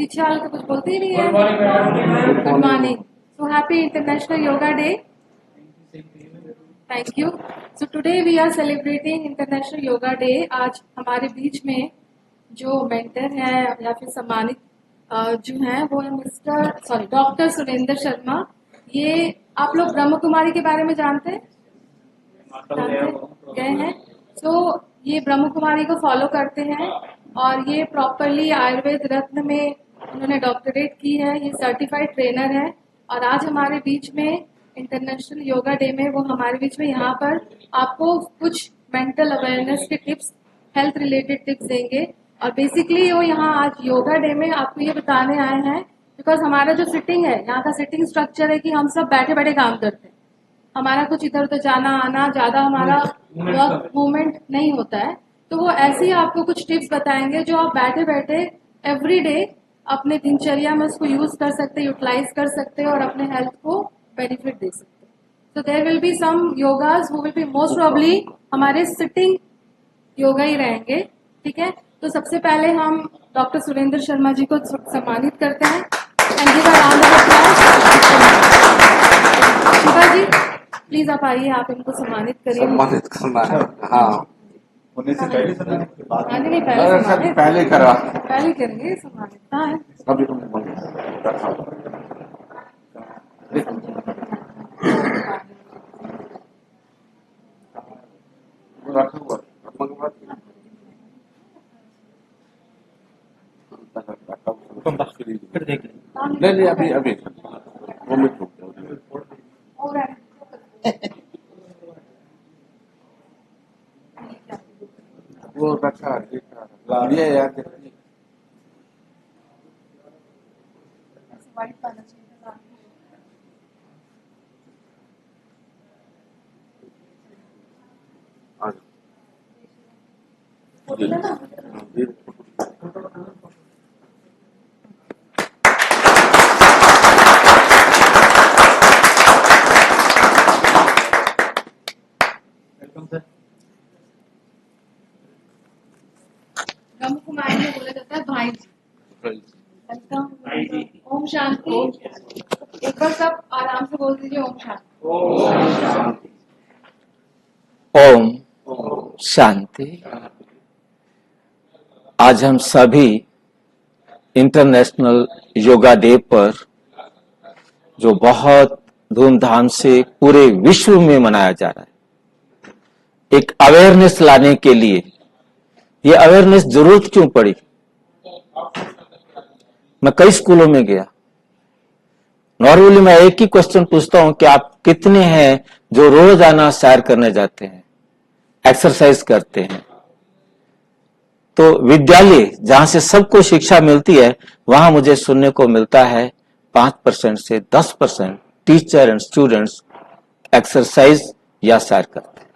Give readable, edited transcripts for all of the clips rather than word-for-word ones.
पीछे वाले तो कुछ बोलते ही नहीं है। Good morning. So happy international yoga day. Thank you. So today we are celebrating international yoga day. आज हमारे बीच में जो मेंटर है या फिर सम्मानित जो है वो है डॉक्टर सुरेंद्र शर्मा। ये आप लोग ब्रह्म कुमारी के बारे में जानते हैं? गए हैं। सो ये ब्रह्म कुमारी को फॉलो करते हैं और ये प्रॉपरली आयुर्वेद रत्न में उन्होंने डॉक्टरेट की है। ये सर्टिफाइड ट्रेनर है और आज हमारे बीच में इंटरनेशनल योगा डे में वो हमारे बीच में यहाँ पर आपको कुछ मेंटल अवेयरनेस के टिप्स, हेल्थ रिलेटेड टिप्स देंगे। और बेसिकली वो यहाँ आज योगा डे में आपको ये बताने आए हैं बिकॉज हमारा जो सिटिंग है, यहाँ का सिटिंग स्ट्रक्चर है कि हम सब बैठे बैठे काम करते हैं। हमारा कुछ इधर उधर जाना आना, ज्यादा हमारा वर्क मूवमेंट नहीं होता है। तो वो ऐसे ही आपको कुछ टिप्स बताएंगे जो आप बैठे बैठे एवरी डे अपने दिनचर्या में उसको यूज कर सकते, यूटिलाइज कर सकते और अपने हेल्थ को बेनिफिट दे सकते। तो there will be some yogas who will be most probably हमारे सिटिंग योगा ही रहेंगे। ठीक है, तो सबसे पहले हम डॉक्टर सुरेंद्र शर्मा जी को सम्मानित करते हैं। And give a round of applause. Shiva ji please आप आइए, आप इनको सम्मानित करिए। सम्मानित करना है। हाँ, होने से पहले नहीं, पहले करा, पहले करेंगे सम्मानित। हाँ है अभी रखा हुआ नहीं, अभी वो मैं वो रखा ये याद ब्रह्म कुमारी में बोला जाता है भाई जी। ओम शांति। एक बार सब आराम से बोल दीजिए ओम शांति। ओम शांति। आज हम सभी इंटरनेशनल योगा डे पर, जो बहुत धूमधाम से पूरे विश्व में मनाया जा रहा है, एक अवेयरनेस लाने के लिए। ये अवेयरनेस जरूरत क्यों पड़ी? मैं कई स्कूलों में गया, नॉर्मली मैं एक ही क्वेश्चन पूछता हूं कि आप कितने हैं जो रोजाना सैर करने जाते हैं, एक्सरसाइज करते हैं? तो विद्यालय जहां से सबको शिक्षा मिलती है, वहां मुझे सुनने को मिलता है 5% से 10% टीचर एंड स्टूडेंट्स एक्सरसाइज या सैर करते हैं,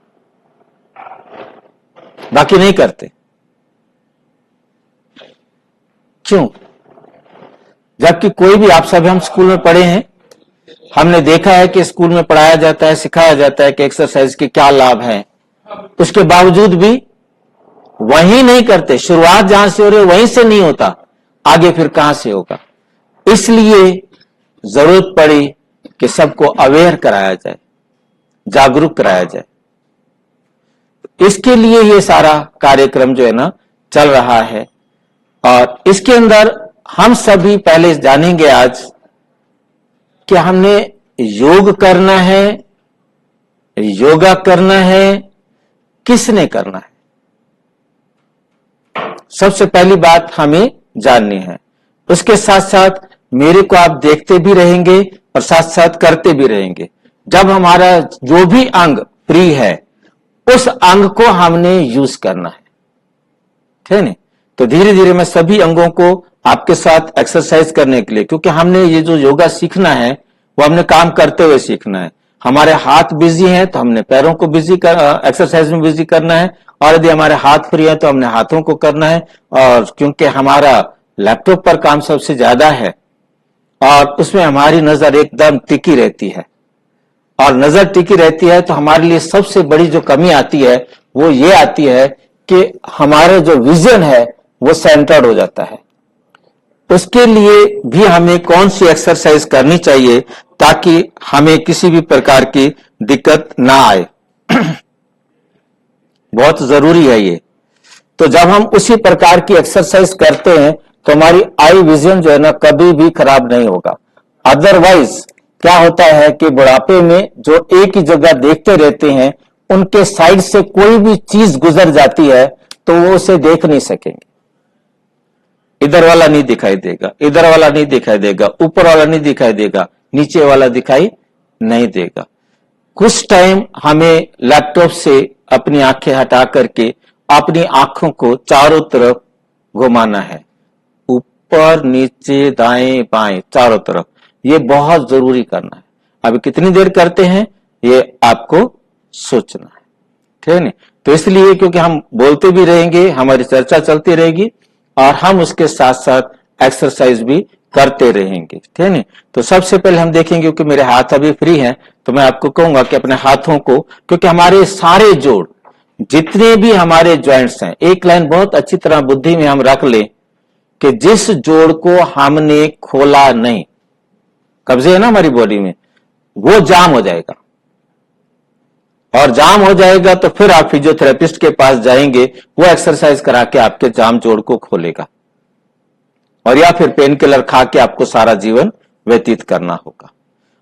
बाकी नहीं करते। क्यों? जबकि कोई भी, आप सब हम स्कूल में पढ़े हैं, हमने देखा है कि स्कूल में पढ़ाया जाता है, सिखाया जाता है कि एक्सरसाइज के क्या लाभ हैं। उसके बावजूद भी वही नहीं करते। शुरुआत जहां से हो रही है वहीं से नहीं होता, आगे फिर कहां से होगा? इसलिए जरूरत पड़ी कि सबको अवेयर कराया जाए, जागरूक कराया जाए। इसके लिए ये सारा कार्यक्रम जो है ना चल रहा है। और इसके अंदर हम सभी पहले जानेंगे आज कि हमने योग करना है, योगा करना है, किसने करना है। सबसे पहली बात हमें जाननी है। उसके साथ साथ मेरे को आप देखते भी रहेंगे और साथ साथ करते भी रहेंगे। जब हमारा जो भी अंग फ्री है, उस अंग को हमने यूज करना है, ठीक है? तो धीरे धीरे मैं सभी अंगों को आपके साथ एक्सरसाइज करने के लिए, क्योंकि हमने ये जो योगा सीखना है वो हमने काम करते हुए सीखना है। हमारे हाथ बिजी हैं तो हमने पैरों को बिजी एक्सरसाइज में बिजी करना है, और यदि हमारे हाथ फ्री है तो हमने हाथों को करना है। और क्योंकि हमारा लैपटॉप पर काम सबसे ज्यादा है और उसमें हमारी नजर एकदम टिकी रहती है, और नजर टिकी रहती है तो हमारे लिए सबसे बड़ी जो कमी आती है वो ये आती है कि हमारा जो विजन है वो सेंटर्ड हो जाता है। उसके लिए भी हमें कौन सी एक्सरसाइज करनी चाहिए ताकि हमें किसी भी प्रकार की दिक्कत ना आए। बहुत जरूरी है ये। तो जब हम उसी प्रकार की एक्सरसाइज करते हैं तो हमारी आई विजन जो है ना कभी भी खराब नहीं होगा। अदरवाइज क्या होता है कि बुढ़ापे में जो एक ही जगह देखते रहते हैं, उनके साइड से कोई भी चीज गुजर जाती है तो वो उसे देख नहीं सकेंगे। इधर वाला नहीं दिखाई देगा, इधर वाला नहीं दिखाई देगा, ऊपर वाला नहीं दिखाई देगा, नीचे वाला दिखाई नहीं देगा। कुछ टाइम हमें लैपटॉप से अपनी आंखें हटा करके अपनी आंखों को चारों तरफ घुमाना है, ऊपर नीचे दाएं बाएं चारों तरफ। ये बहुत जरूरी करना है। अभी कितनी देर करते हैं ये आपको सोचना है, ठीक है। तो इसलिए क्योंकि हम बोलते भी रहेंगे, हमारी चर्चा चलती रहेगी और हम उसके साथ साथ एक्सरसाइज भी करते रहेंगे, ठीक है। तो सबसे पहले हम देखेंगे, क्योंकि मेरे हाथ अभी फ्री हैं, तो मैं आपको कहूंगा कि अपने हाथों को, क्योंकि हमारे सारे जोड़ जितने भी हमारे जॉइंट्स हैं, एक लाइन बहुत अच्छी तरह बुद्धि में हम रख लें कि जिस जोड़ को हमने खोला नहीं, कब्जे है ना हमारी बॉडी में, वो जाम हो जाएगा। और जाम हो जाएगा तो फिर आप फिजियोथेरेपिस्ट के पास जाएंगे, वो एक्सरसाइज करा के आपके जाम जोड़ को खोलेगा, और या फिर पेन किलर खा के आपको सारा जीवन व्यतीत करना होगा।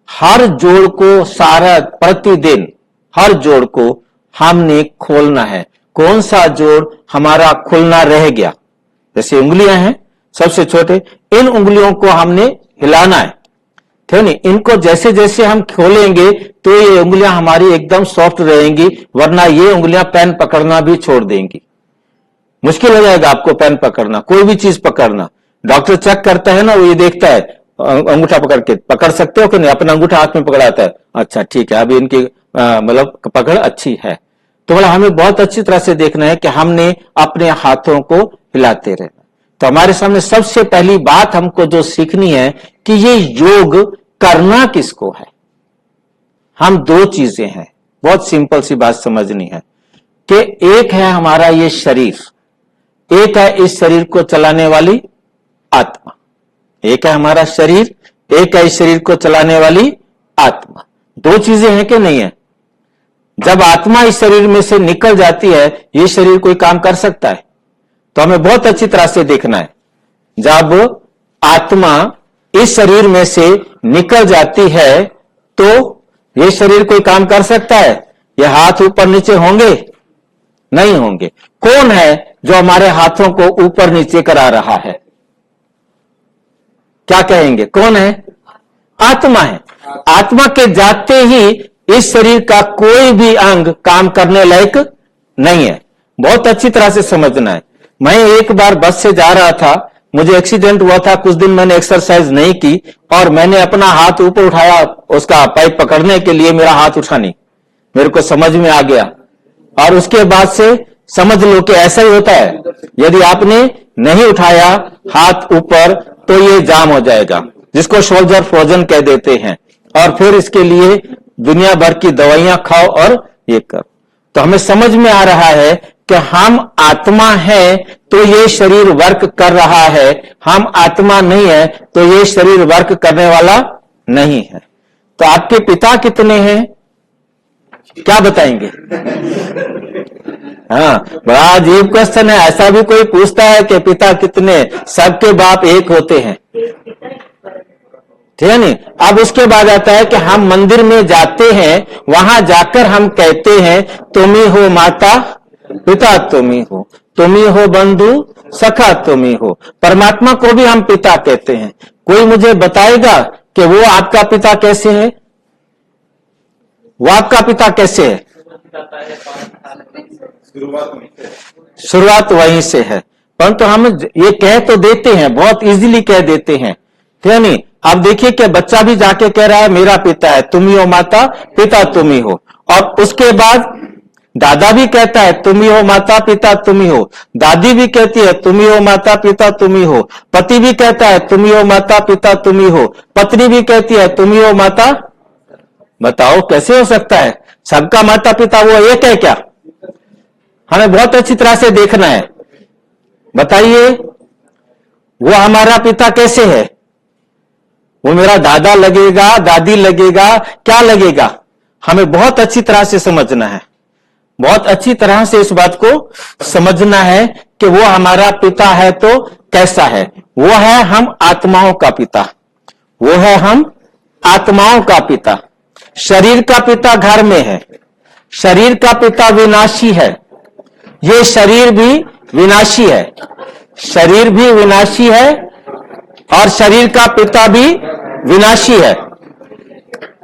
हर जोड़ को सारा प्रतिदिन हर जोड़ को हमने खोलना है। कौन सा जोड़ हमारा खुलना रह गया, जैसे उंगलियां हैं सबसे छोटे, इन उंगलियों को हमने हिलाना है, ठीक है। इनको जैसे जैसे हम खोलेंगे तो ये उंगलियां हमारी एकदम सॉफ्ट रहेंगी, वरना ये उंगलियां पेन पकड़ना भी छोड़ देंगी। मुश्किल हो जाएगा आपको पेन पकड़ना, कोई भी चीज पकड़ना। डॉक्टर चेक करता है ना, वो ये देखता है अंगूठा पकड़ के, पकड़ सकते हो कि नहीं, अपना अंगूठा हाथ में पकड़ाता है, अच्छा ठीक है, अभी इनकी मतलब पकड़ अच्छी है। तो मतलब हमें बहुत अच्छी तरह से देखना है कि हमने अपने हाथों को हिलाते रहना। तो हमारे सामने सबसे पहली बात हमको जो सीखनी है कि ये योग करना किसको है। हम दो चीजें हैं, बहुत सिंपल सी बात समझनी है कि एक है हमारा ये शरीर, एक है इस शरीर को चलाने वाली आत्मा। एक है हमारा शरीर, एक है इस शरीर को चलाने वाली आत्मा। दो चीजें हैं कि नहीं है। जब आत्मा इस शरीर में से निकल जाती है, ये शरीर कोई काम कर सकता है? तो हमें बहुत अच्छी तरह से देखना है। जब आत्मा इस शरीर में से निकल जाती है तो ये शरीर कोई काम कर सकता है? ये हाथ ऊपर नीचे होंगे? नहीं होंगे। कौन है जो हमारे हाथों को ऊपर नीचे करा रहा है? क्या कहेंगे, कौन है? आत्मा है। आत्मा के जाते ही इस शरीर का कोई भी अंग काम करने लायक नहीं है। बहुत अच्छी तरह से समझना है। मैं एक बार बस से जा रहा था, मुझे एक्सीडेंट हुआ था, कुछ दिन मैंने एक्सरसाइज नहीं की और मैंने अपना हाथ ऊपर उठाया उसका पाइप पकड़ने के लिए, मेरा हाथ उठा नहीं, मेरे को समझ में आ गया। और उसके बाद से समझ लो कि ऐसा ही होता है, यदि आपने नहीं उठाया हाथ ऊपर तो ये जाम हो जाएगा, जिसको शोल्डर फ्रोजन कह देते हैं, और फिर इसके लिए दुनिया भर की दवाइयां खाओ और ये करो। तो हमें समझ में आ रहा है कि हम आत्मा है तो ये शरीर वर्क कर रहा है, हम आत्मा नहीं है तो ये शरीर वर्क करने वाला नहीं है। तो आपके पिता कितने हैं, क्या बताएंगे? हाँ, बड़ा अजीब क्वेश्चन है। ऐसा भी कोई पूछता है कि पिता कितने? सबके बाप एक होते हैं, ठीक है नहीं। अब उसके बाद आता है कि हम मंदिर में जाते हैं, वहां जाकर हम कहते हैं तुम ही हो माता पिता, तुम ही हो बंधु सखा, तुम ही हो। परमात्मा को भी हम पिता कहते हैं। कोई मुझे बताएगा कि वो आपका पिता कैसे है? वो आपका पिता कैसे है? शुरुआत वहीं से है। परंतु हम ये कह तो देते हैं, बहुत इजीली कह देते हैं, ठीक है नहीं। अब देखिए कि बच्चा भी जाके कह रहा है मेरा पिता है, तुम ही हो माता पिता, तुम ही हो। और उसके बाद दादा भी कहता है तुम ही हो माता पिता, तुम ही हो। दादी भी कहती है तुम ही हो माता पिता, तुम ही हो। पति भी कहता है तुम ही हो माता पिता, तुम ही हो। पत्नी भी कहती है तुम ही हो माता। बताओ कैसे हो सकता है? सबका माता पिता वो एक है क्या? हमें बहुत अच्छी तरह से देखना है। बताइए, वो हमारा पिता कैसे है? वो मेरा दादा लगेगा, दादी लगेगा, क्या लगेगा? हमें बहुत अच्छी तरह से समझना है, बहुत अच्छी तरह से इस बात को समझना है कि वो हमारा पिता है तो कैसा है। वो है हम आत्माओं का पिता, वो है हम आत्माओं का पिता। शरीर का पिता घर में है, शरीर का पिता विनाशी है, ये शरीर भी विनाशी है, शरीर भी विनाशी है और शरीर का पिता भी विनाशी है।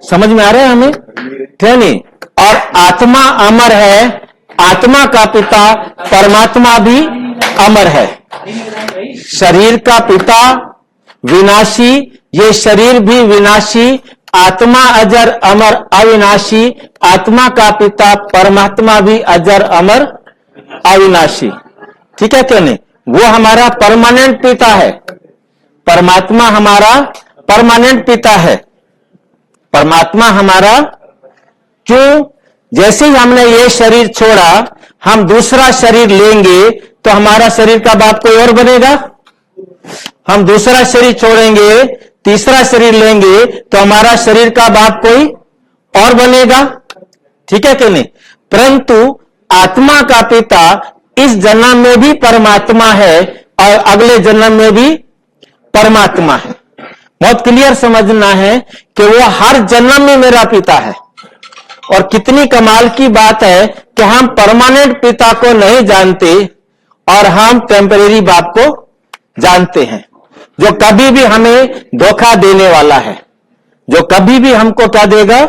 समझ में आ रहा है हमें? ठीक नहीं? और आत्मा अमर है, आत्मा का पिता परमात्मा भी अमर है। शरीर का पिता विनाशी, ये शरीर भी विनाशी, आत्मा अजर अमर अविनाशी, आत्मा का पिता परमात्मा भी अजर अमर अविनाशी। ठीक है क्यों नहीं? वो हमारा परमानेंट पिता है, परमात्मा हमारा परमानेंट पिता है। परमात्मा हमारा क्यों? जैसे ही हमने ये शरीर छोड़ा, हम दूसरा शरीर लेंगे तो हमारा शरीर का बाप कोई और बनेगा। हम दूसरा शरीर छोड़ेंगे, तीसरा शरीर लेंगे तो हमारा शरीर का बाप कोई और बनेगा। ठीक है कि नहीं? परंतु आत्मा का पिता इस जन्म में भी परमात्मा है और अगले जन्म में भी परमात्मा है। बहुत क्लियर समझना है कि वो हर जन्म में मेरा पिता है। और कितनी कमाल की बात है कि हम परमानेंट पिता को नहीं जानते और हम टेम्परेरी बाप को जानते हैं, जो कभी भी हमें धोखा देने वाला है, जो कभी भी हमको क्या देगा?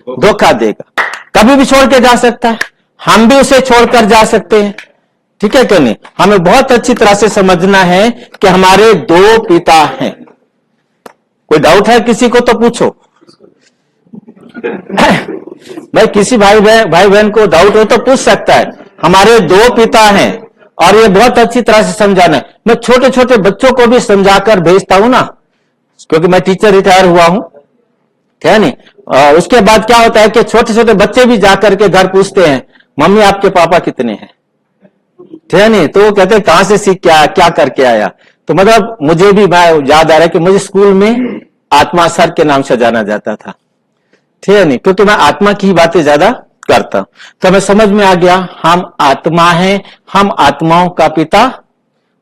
धोखा देगा। कभी भी छोड़ के जा सकता है, हम भी उसे छोड़कर जा सकते हैं। ठीक है कि नहीं? हमें बहुत अच्छी तरह से समझना है कि हमारे दो पिता हैं। कोई डाउट है किसी को तो पूछो। भाई किसी भाई बहन को डाउट हो तो पूछ सकता है। हमारे दो पिता हैं और ये बहुत अच्छी तरह से समझाना है। मैं छोटे छोटे बच्चों को भी समझाकर भेजता हूं ना, क्योंकि मैं टीचर रिटायर हुआ हूं, ठीक है नहीं? उसके बाद क्या होता है कि छोटे छोटे बच्चे भी जाकर के घर पूछते हैं, मम्मी आपके पापा कितने हैं? ठीक है नहीं? तो वो कहते हैं कहां से सीख क्या करके आया? तो मतलब मुझे भी याद आ रहा है कि मुझे स्कूल में आत्मा सर के नाम से जाना जाता था। ठीक है नहीं? क्योंकि मैं आत्मा की बातें ज्यादा करता हूं। तो हमें समझ में आ गया हम आत्मा हैं, हम आत्माओं का पिता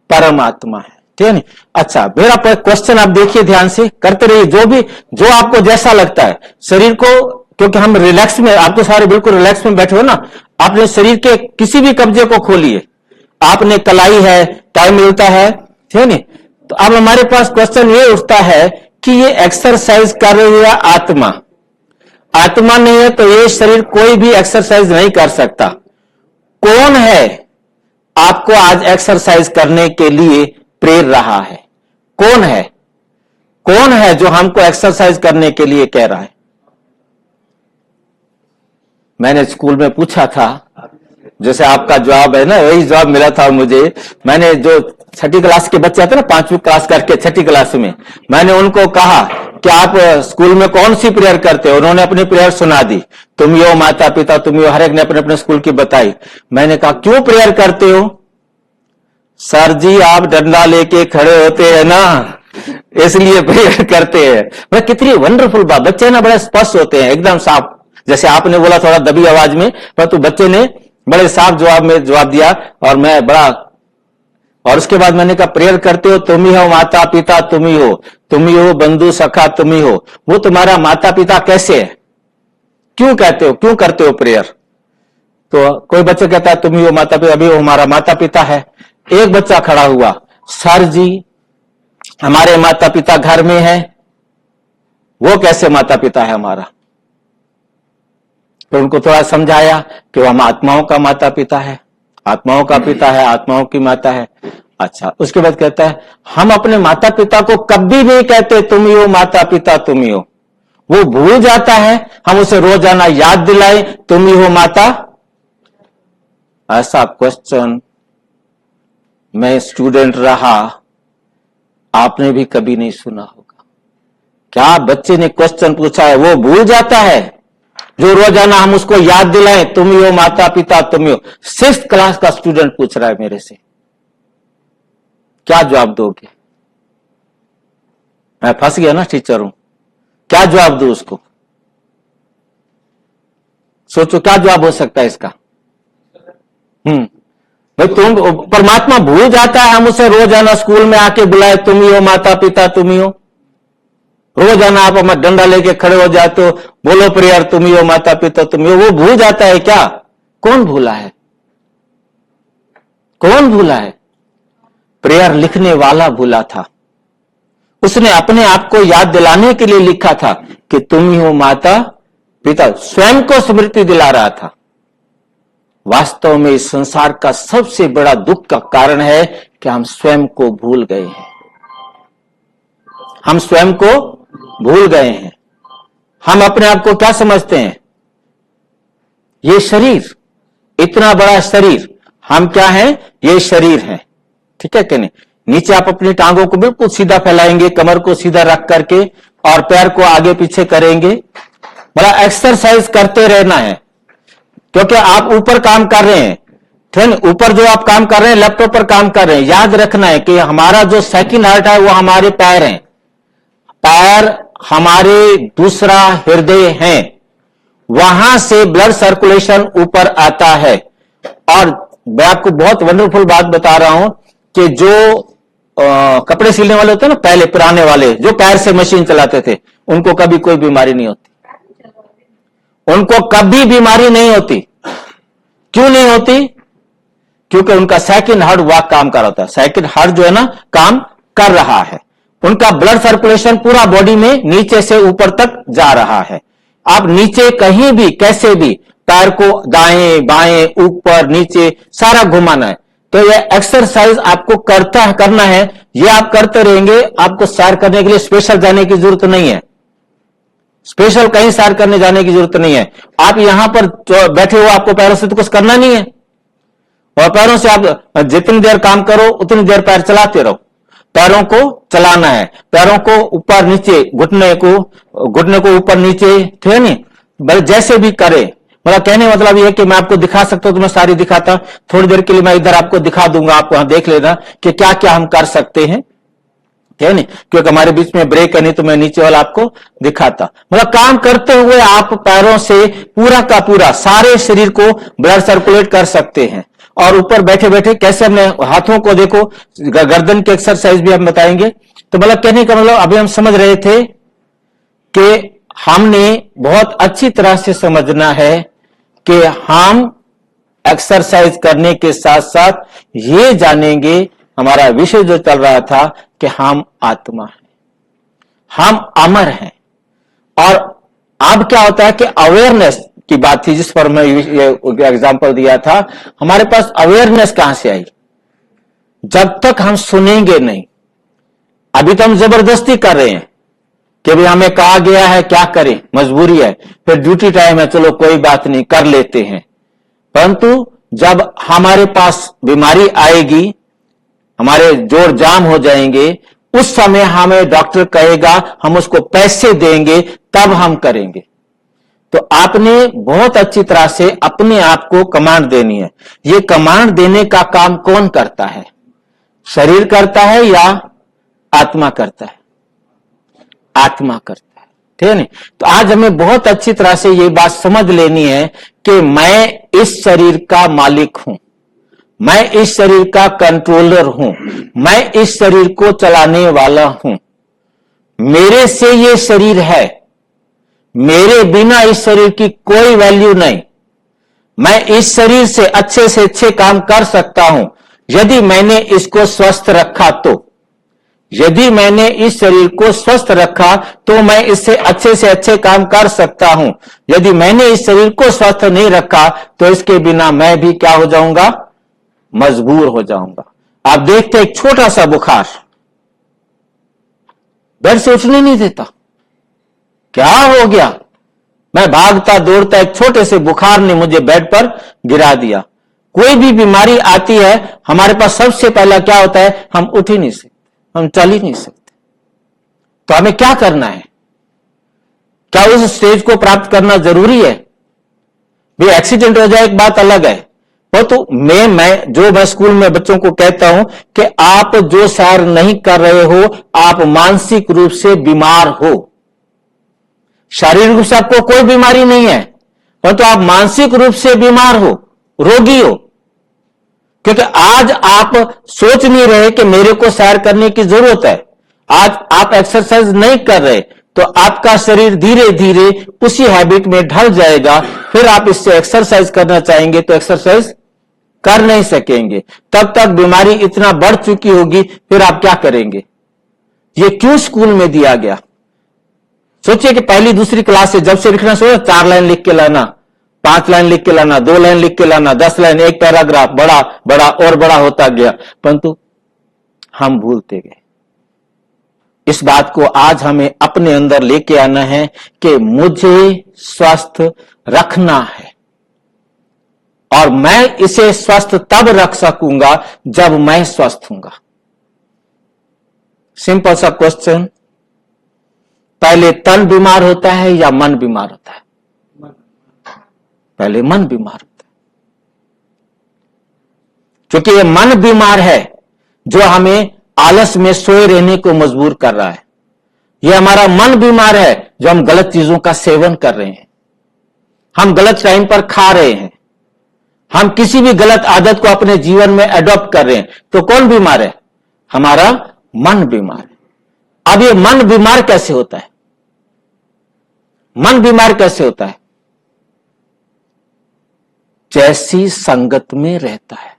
परमात्मा है। ठीक है नहीं? अच्छा, मेरा क्वेश्चन आप देखिए ध्यान से, करते रहिए जो आपको जैसा लगता है। शरीर को, क्योंकि हम रिलैक्स में, आप तो सारे बिल्कुल रिलैक्स में बैठे हो ना, आपने शरीर के किसी भी कब्जे को खोलिए, आपने कलाई है, टाइम मिलता है, ठीक है नहीं? तो अब हमारे पास क्वेश्चन ये उठता है कि ये एक्सरसाइज कर रही है आत्मा, आत्मा नहीं है तो ये शरीर कोई भी एक्सरसाइज नहीं कर सकता। कौन है आपको आज एक्सरसाइज करने के लिए प्रेर रहा है? कौन है? कौन है जो हमको एक्सरसाइज करने के लिए कह रहा है? मैंने स्कूल में पूछा था, जैसे आपका जवाब है ना, वही जवाब मिला था मुझे। मैंने जो 6ठी क्लास के बच्चे आते ना, 5वीं क्लास करके 6ठी क्लास में, मैंने उनको कहा कि आप स्कूल में कौन सी प्रेयर करते हो? उन्होंने अपनी प्रेयर सुना दी, तुम यो माता पिता तुम यो, हर एक ने अपने अपने स्कूल की बताई। मैंने कहा क्यों प्रेयर करते हो? सर जी आप डंडा लेके खड़े होते हैं ना, इसलिए प्रेयर करते हैं। मैं कितनी वंडरफुल बात, बच्चे ना बड़े स्पष्ट होते हैं, एकदम साफ। जैसे आपने बोला थोड़ा दबी आवाज में, परंतु बच्चे ने बड़े साफ जवाब दिया और मैं बड़ा। और उसके बाद मैंने कहा प्रेयर करते हो, तुम ही हो माता पिता, तुम ही हो बंधु सखा, तुम ही हो। वो तुम्हारा माता पिता कैसे है? क्यों कहते हो, क्यों करते हो प्रेयर? तो कोई बच्चा कहता है तुम ही हो माता पिता, अभी वो हमारा माता पिता है। एक बच्चा खड़ा हुआ, सर जी हमारे माता पिता घर में है, वो कैसे माता पिता है हमारा? तो उनको थोड़ा समझाया कि वो हम आत्माओं का माता पिता है, आत्माओं का पिता है, आत्माओं की माता है। अच्छा, उसके बाद कहता है हम अपने माता पिता को कभी नहीं कहते तुम ही हो माता पिता तुम ही हो, वो भूल जाता है, हम उसे रोजाना याद दिलाएं तुम ही हो माता। ऐसा क्वेश्चन मैं स्टूडेंट रहा, आपने भी कभी नहीं सुना होगा। क्या बच्चे ने क्वेश्चन पूछा है वो भूल जाता है, जो रोजाना हम उसको याद दिलाएं तुम ही हो माता पिता तुम ही हो। 6th क्लास का स्टूडेंट पूछ रहा है मेरे से, क्या जवाब दोगे? मैं फंस गया ना, टीचर हूं, क्या जवाब दूं उसको? सोचो क्या जवाब हो सकता है इसका? भाई तुम, परमात्मा भूल जाता है हम उसे रोजाना स्कूल में आके बुलाए, तुम ही हो माता पिता, तुम ही हो। रोजाना आप हमारा डंडा लेके खड़े हो जाते हो, बोलो प्रेयर, तुम ही हो माता पिता, तुम ही हो। वो भूल जाता है क्या? कौन भूला है? कौन भूला है? प्रेयर लिखने वाला भूला था। उसने अपने आप को याद दिलाने के लिए लिखा था कि तुम ही हो माता पिता, स्वयं को स्मृति दिला रहा था। वास्तव में इस संसार का सबसे बड़ा दुख का कारण है कि हम स्वयं को भूल गए हैं। हम स्वयं को भूल गए हैं। हम अपने आप को क्या समझते हैं? ये शरीर, इतना बड़ा शरीर, हम क्या हैं? ये शरीर है, ठीक है कि नहीं? नीचे आप अपनी टांगों को बिल्कुल सीधा फैलाएंगे, कमर को सीधा रख करके, और पैर को आगे पीछे करेंगे। बड़ा एक्सरसाइज करते रहना है, क्योंकि आप ऊपर काम कर रहे हैं, ठीक, ऊपर जो आप काम कर रहे हैं, लैपटॉप पर काम कर रहे हैं। याद रखना है कि हमारा जो सेकंड हार्ट है वो हमारे पैर हैं। पैर हमारे दूसरा हृदय है, वहां से ब्लड सर्कुलेशन ऊपर आता है। और मैं आपको बहुत वंडरफुल बात बता रहा हूं कि जो कपड़े सिलने वाले होते हैं ना, पहले पुराने वाले जो पैर से मशीन चलाते थे, उनको कभी कोई बीमारी नहीं होती। उनको कभी बीमारी नहीं होती। क्यों नहीं होती? क्योंकि उनका सेकंड हार्ट वह काम कर रहा था। सेकंड हार्ट जो है ना, काम कर रहा है। उनका ब्लड सर्कुलेशन पूरा बॉडी में नीचे से ऊपर तक जा रहा है। आप नीचे कहीं भी कैसे भी पैर को दाएं बाएं ऊपर नीचे सारा घुमाना है। तो यह एक्सरसाइज आपको करना है। ये आप करते रहेंगे। आपको सैर करने के लिए स्पेशल जाने की जरूरत नहीं है। स्पेशल कहीं सैर करने जाने की जरूरत नहीं है। आप यहां पर बैठे हो, आपको पैरों से तो कुछ करना नहीं है, और पैरों से आप जितनी देर काम करो उतनी देर पैर चलाते रहो। पैरों को चलाना है, पैरों को ऊपर नीचे, घुटने को ऊपर नीचे, ठीक है नहीं, जैसे भी करे। मतलब कहने मतलब यह है कि मैं आपको दिखा सकता हूं तो मैं सारी दिखाता, थोड़ी देर के लिए मैं इधर आपको दिखा दूंगा, आप वहां देख लेना कि क्या क्या हम कर सकते हैं, ठीक है नहीं, क्योंकि हमारे बीच में ब्रेक है, नहीं तो मैं नीचे वाला आपको दिखाता। मतलब काम करते हुए आप पैरों से पूरा का पूरा सारे शरीर को ब्लड सर्कुलेट कर सकते हैं। और ऊपर बैठे बैठे कैसे हमने हाथों को देखो, गर्दन की एक्सरसाइज भी हम बताएंगे। तो मतलब कहने का मतलब अभी हम समझ रहे थे कि हमने बहुत अच्छी तरह से समझना है कि हम एक्सरसाइज करने के साथ साथ ये जानेंगे, हमारा विषय जो चल रहा था कि हम आत्मा हैं, हम अमर हैं। और अब क्या होता है कि अवेयरनेस की बात थी, जिस पर मैं ये एग्जांपल दिया था। हमारे पास अवेयरनेस कहां से आई? जब तक हम सुनेंगे नहीं। अभी तो हम जबरदस्ती कर रहे हैं कि भाई हमें कहा गया है, क्या करें, मजबूरी है, फिर ड्यूटी टाइम है, चलो कोई बात नहीं, कर लेते हैं। परंतु जब हमारे पास बीमारी आएगी, हमारे जोड़ जाम हो जाएंगे, उस समय हमें डॉक्टर कहेगा, हम उसको पैसे देंगे, तब हम करेंगे। तो आपने बहुत अच्छी तरह से अपने आप को कमांड देनी है। ये कमांड देने का काम कौन करता है? शरीर करता है या आत्मा करता है? आत्मा करता है, ठीक है नहीं? तो आज हमें बहुत अच्छी तरह से ये बात समझ लेनी है कि मैं इस शरीर का मालिक हूं, मैं इस शरीर का कंट्रोलर हूं, मैं इस शरीर को चलाने वाला हूं। मेरे से ये शरीर है, मेरे बिना इस शरीर की कोई वैल्यू नहीं। मैं इस शरीर से अच्छे काम कर सकता हूं यदि मैंने इसको स्वस्थ रखा तो। यदि मैंने इस शरीर को स्वस्थ रखा तो मैं इससे अच्छे काम कर सकता हूं। यदि मैंने इस शरीर को स्वस्थ नहीं रखा तो इसके बिना मैं भी क्या हो जाऊंगा? मजबूर हो जाऊंगा। आप देखते एक छोटा सा बुखार बेड से उठने नहीं देता, क्या हो गया? मैं भागता दौड़ता, एक छोटे से बुखार ने मुझे बेड पर गिरा दिया। कोई भी बीमारी आती है, हमारे पास सबसे पहला क्या होता है? हम उठ ही नहीं सकते, हम चल ही नहीं सकते। तो हमें क्या करना है? क्या उस स्टेज को प्राप्त करना जरूरी है? भी एक्सीडेंट हो जाए एक बात अलग है, वो तो मैं स्कूल में बच्चों को कहता हूं कि आप जो सैर नहीं कर रहे हो, आप मानसिक रूप से बीमार हो। शारीरिक रूप से आपको कोई बीमारी नहीं है, परंतु आप मानसिक रूप से बीमार हो, रोगी हो, क्योंकि आज आप सोच नहीं रहे कि मेरे को सैर करने की जरूरत है। आज आप एक्सरसाइज नहीं कर रहे तो आपका शरीर धीरे धीरे उसी हैबिट में ढल जाएगा। फिर आप इससे एक्सरसाइज करना चाहेंगे तो एक्सरसाइज कर नहीं सकेंगे, तब तक बीमारी इतना बढ़ चुकी होगी, फिर आप क्या करेंगे? ये क्यों स्कूल में दिया गया? सोचिए कि पहली दूसरी क्लास से जब से लिखना शुरू, 4 लाइन लिख के लाना, 5 लाइन लिख के लाना, 2 लाइन लिख के लाना, 10 लाइन, एक पैराग्राफ, बड़ा बड़ा और बड़ा होता गया, परंतु हम भूलते गए। इस बात को आज हमें अपने अंदर लेके आना है कि मुझे स्वस्थ रखना है, और मैं इसे स्वस्थ तब रख सकूंगा जब मैं स्वस्थ हूंगा। सिंपल सा क्वेश्चन, पहले तन बीमार होता है या मन बीमार होता है? पहले मन बीमार होता है, क्योंकि ये मन बीमार है जो हमें आलस में सोए रहने को मजबूर कर रहा है। यह हमारा मन बीमार है जो हम गलत चीजों का सेवन कर रहे हैं, हम गलत टाइम पर खा रहे हैं, हम किसी भी गलत आदत को अपने जीवन में अडॉप्ट कर रहे हैं। तो कौन बीमार है? हमारा मन बीमार है। अब ये मन बीमार कैसे होता है? मन बीमार कैसे होता है? जैसी संगत में रहता है,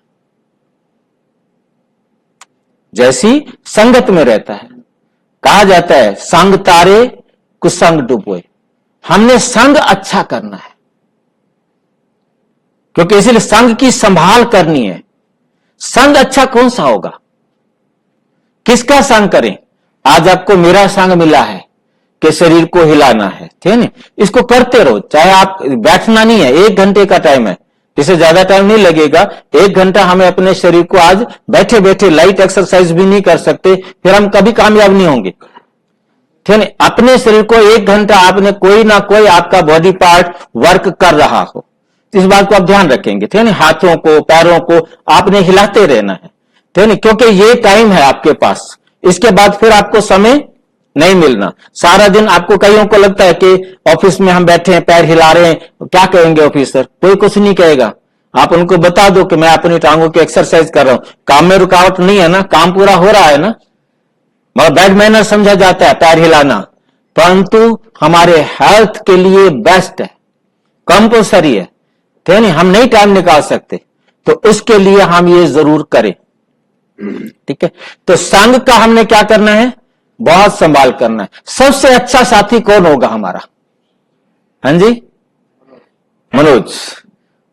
जैसी संगत में रहता है। कहा जाता है संग तारे कुसंग डूबोए। हमने संग अच्छा करना है, क्योंकि इसलिए संग की संभाल करनी है। संग अच्छा कौन सा होगा? किसका संग करें? आज आपको मेरा संग मिला है कि शरीर को हिलाना है, ठीक है ना? इसको करते रहो, चाहे आप बैठना नहीं है, 1 घंटे का टाइम है, इससे ज्यादा टाइम नहीं लगेगा। 1 घंटा हमें अपने शरीर को, आज बैठे बैठे लाइट एक्सरसाइज भी नहीं कर सकते, फिर हम कभी कामयाब नहीं होंगे, ठीक है? अपने शरीर को 1 घंटा आपने कोई ना कोई आपका बॉडी पार्ट वर्क कर रहा हो, इस बात को आप ध्यान रखेंगे, ठीक है ना? हाथों को, पैरों को आपने हिलाते रहना है, ठीक है? क्योंकि ये टाइम है आपके पास, इसके बाद फिर आपको समय नहीं मिलना। सारा दिन आपको, कईयों को लगता है कि ऑफिस में हम बैठे हैं, पैर हिला रहे हैं, क्या कहेंगे ऑफिसर? कोई कुछ नहीं कहेगा। आप उनको बता दो कि मैं अपनी टांगों की एक्सरसाइज कर रहा हूं, काम में रुकावट नहीं है ना, काम पूरा हो रहा है ना। मगर बैड मैनर समझा जाता है पैर हिलाना, परंतु हमारे हेल्थ के लिए बेस्ट है, कंपल्सरी है, ठीक है नहीं? हम नहीं टाइम निकाल सकते, तो उसके लिए हम ये जरूर करें, ठीक है? तो संग का हमने क्या करना है? बहुत संभाल करना है। सबसे अच्छा साथी कौन होगा हमारा? हाँ जी, मनोज।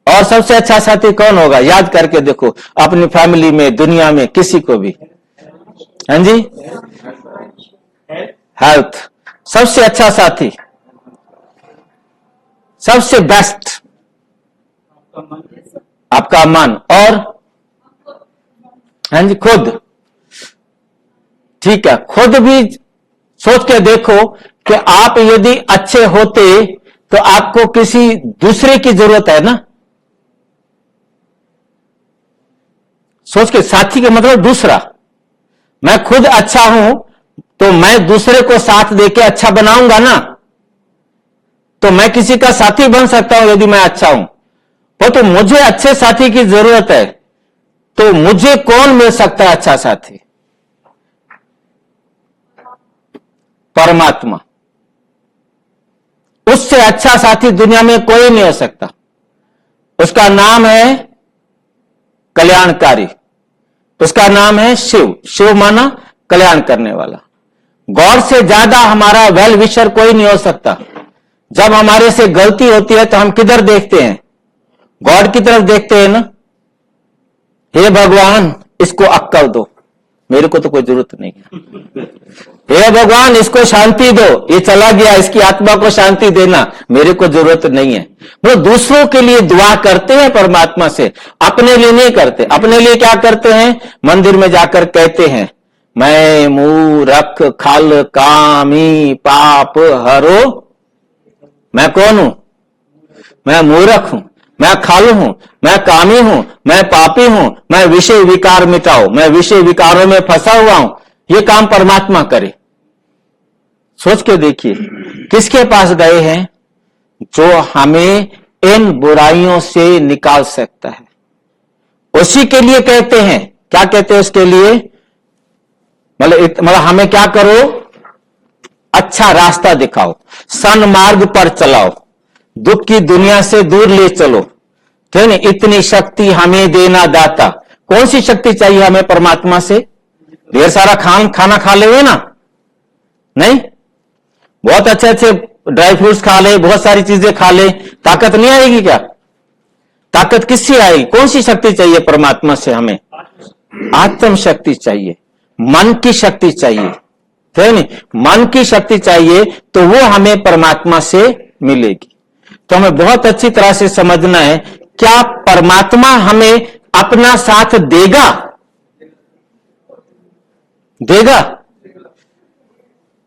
और सबसे अच्छा साथी कौन होगा? याद करके देखो अपनी फैमिली में, दुनिया में, किसी को भी। हाँ जी, हेल्थ सबसे अच्छा साथी, सबसे बेस्ट आपका मन। और हाँ जी, खुद, ठीक है? खुद भी सोच के देखो कि आप यदि अच्छे होते तो आपको किसी दूसरे की जरूरत है ना। सोच के, साथी का मतलब दूसरा। मैं खुद अच्छा हूं तो मैं दूसरे को साथ देके अच्छा बनाऊंगा ना, तो मैं किसी का साथी बन सकता हूं यदि मैं अच्छा हूं। वो तो मुझे अच्छे साथी की जरूरत है, तो मुझे कौन मिल सकता है अच्छा साथी? परमात्मा। उससे अच्छा साथी दुनिया में कोई नहीं हो सकता। उसका नाम है कल्याणकारी, उसका नाम है शिव। शिव माना कल्याण करने वाला। गॉड से ज्यादा हमारा वेल विशर कोई नहीं हो सकता। जब हमारे से गलती होती है तो हम किधर देखते हैं? गॉड की तरफ देखते हैं ना। हे भगवान, इसको अक्कल दो, मेरे को तो कोई जरूरत नहीं है। हे भगवान, इसको शांति दो, ये चला गया, इसकी आत्मा को शांति देना, मेरे को जरूरत नहीं है। वो दूसरों के लिए दुआ करते हैं परमात्मा से, अपने लिए नहीं करते। अपने लिए क्या करते हैं? मंदिर में जाकर कहते हैं, मैं मूर्ख खल कामी पाप हरो। मैं कौन हूं? मैं मूर्ख हूं, मैं खालू हूं, मैं कामी हूं, मैं पापी हूं, मैं विषय विकार मिटाओ, मैं विषय विकारों में फंसा हुआ हूं, ये काम परमात्मा करे। सोच के देखिए किसके पास गए हैं जो हमें इन बुराइयों से निकाल सकता है। उसी के लिए कहते हैं, क्या कहते हैं उसके लिए, मतलब हमें क्या करो, अच्छा रास्ता दिखाओ, सन्मार्ग पर चलाओ, दुख की दुनिया से दूर ले चलो, ठीक है। इतनी शक्ति हमें देना दाता। कौन सी शक्ति चाहिए हमें परमात्मा से? ढेर सारा खाना खा ले ना, नहीं, बहुत अच्छे अच्छे ड्राई फ्रूट्स खा ले, बहुत सारी चीजें खा ले, ताकत नहीं आएगी क्या? ताकत किससे आएगी? कौन सी शक्ति चाहिए परमात्मा से हमें? आत्म शक्ति चाहिए, मन की शक्ति चाहिए, ठीक है नहीं? मन की शक्ति चाहिए तो वो हमें परमात्मा से मिलेगी। तो हमें बहुत अच्छी तरह से समझना है, क्या परमात्मा हमें अपना साथ देगा? देगा।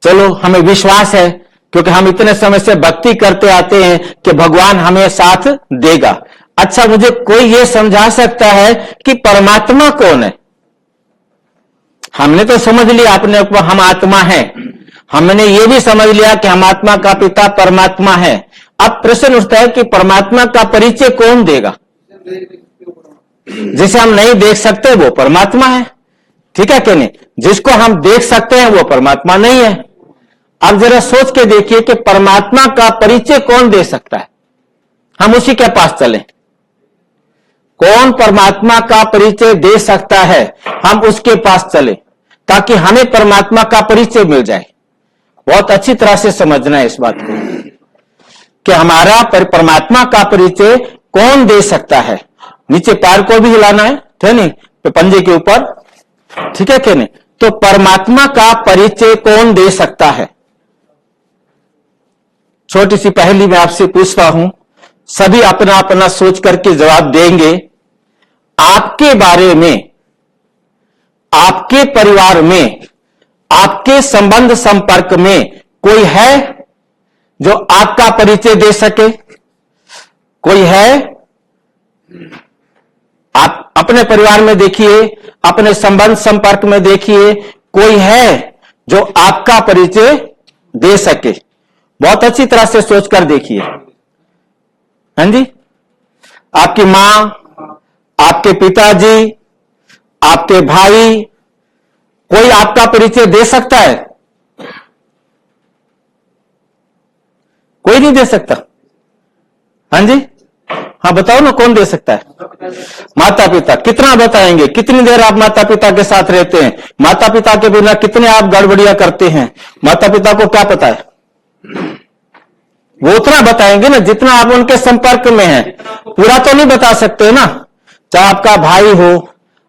चलो, हमें विश्वास है क्योंकि हम इतने समय से भक्ति करते आते हैं कि भगवान हमें साथ देगा। अच्छा, मुझे कोई यह समझा सकता है कि परमात्मा कौन है? हमने तो समझ लिया अपने को हम आत्मा है, हमने ये भी समझ लिया कि हम आत्मा का पिता परमात्मा है। अब प्रश्न उठता है कि परमात्मा का परिचय कौन देगा? जिसे हम नहीं देख सकते वो परमात्मा है, ठीक है कि नहीं? जिसको हम देख सकते हैं वो परमात्मा नहीं है। अब जरा सोच के देखिए कि परमात्मा का परिचय कौन दे सकता है, हम उसी के पास चलें। कौन परमात्मा का परिचय दे सकता है, हम उसके पास चले ताकि हमें परमात्मा का परिचय मिल जाए। बहुत अच्छी तरह से समझना है इस बात को कि हमारा परमात्मा का परिचय कौन दे सकता है। नीचे पैर को भी हिलाना है, ठीक है नहीं, पंजे के ऊपर, ठीक है कि नहीं? तो परमात्मा का परिचय कौन दे सकता है? छोटी सी पहेली मैं आपसे पूछता हूं, सभी अपना अपना सोच करके जवाब देंगे। आपके बारे में, आपके परिवार में, आपके संबंध संपर्क में कोई है जो आपका परिचय दे सके? कोई है? आप अपने परिवार में देखिए, अपने संबंध संपर्क में देखिए, कोई है जो आपका परिचय दे सके? बहुत अच्छी तरह से सोचकर देखिए। हाँ जी, आपकी मां, आपके पिताजी, आपके भाई, कोई आपका परिचय दे सकता है? कोई नहीं दे सकता। हाँ जी, हाँ बताओ ना, कौन दे सकता है? माता पिता। कितना बताएंगे? कितनी देर आप माता पिता के साथ रहते हैं? माता पिता के बिना कितने आप गड़बड़ियां करते हैं? माता पिता को क्या पता है? वो उतना बताएंगे ना जितना आप उनके संपर्क में हैं। पूरा तो नहीं बता सकते ना। चाहे आपका भाई हो,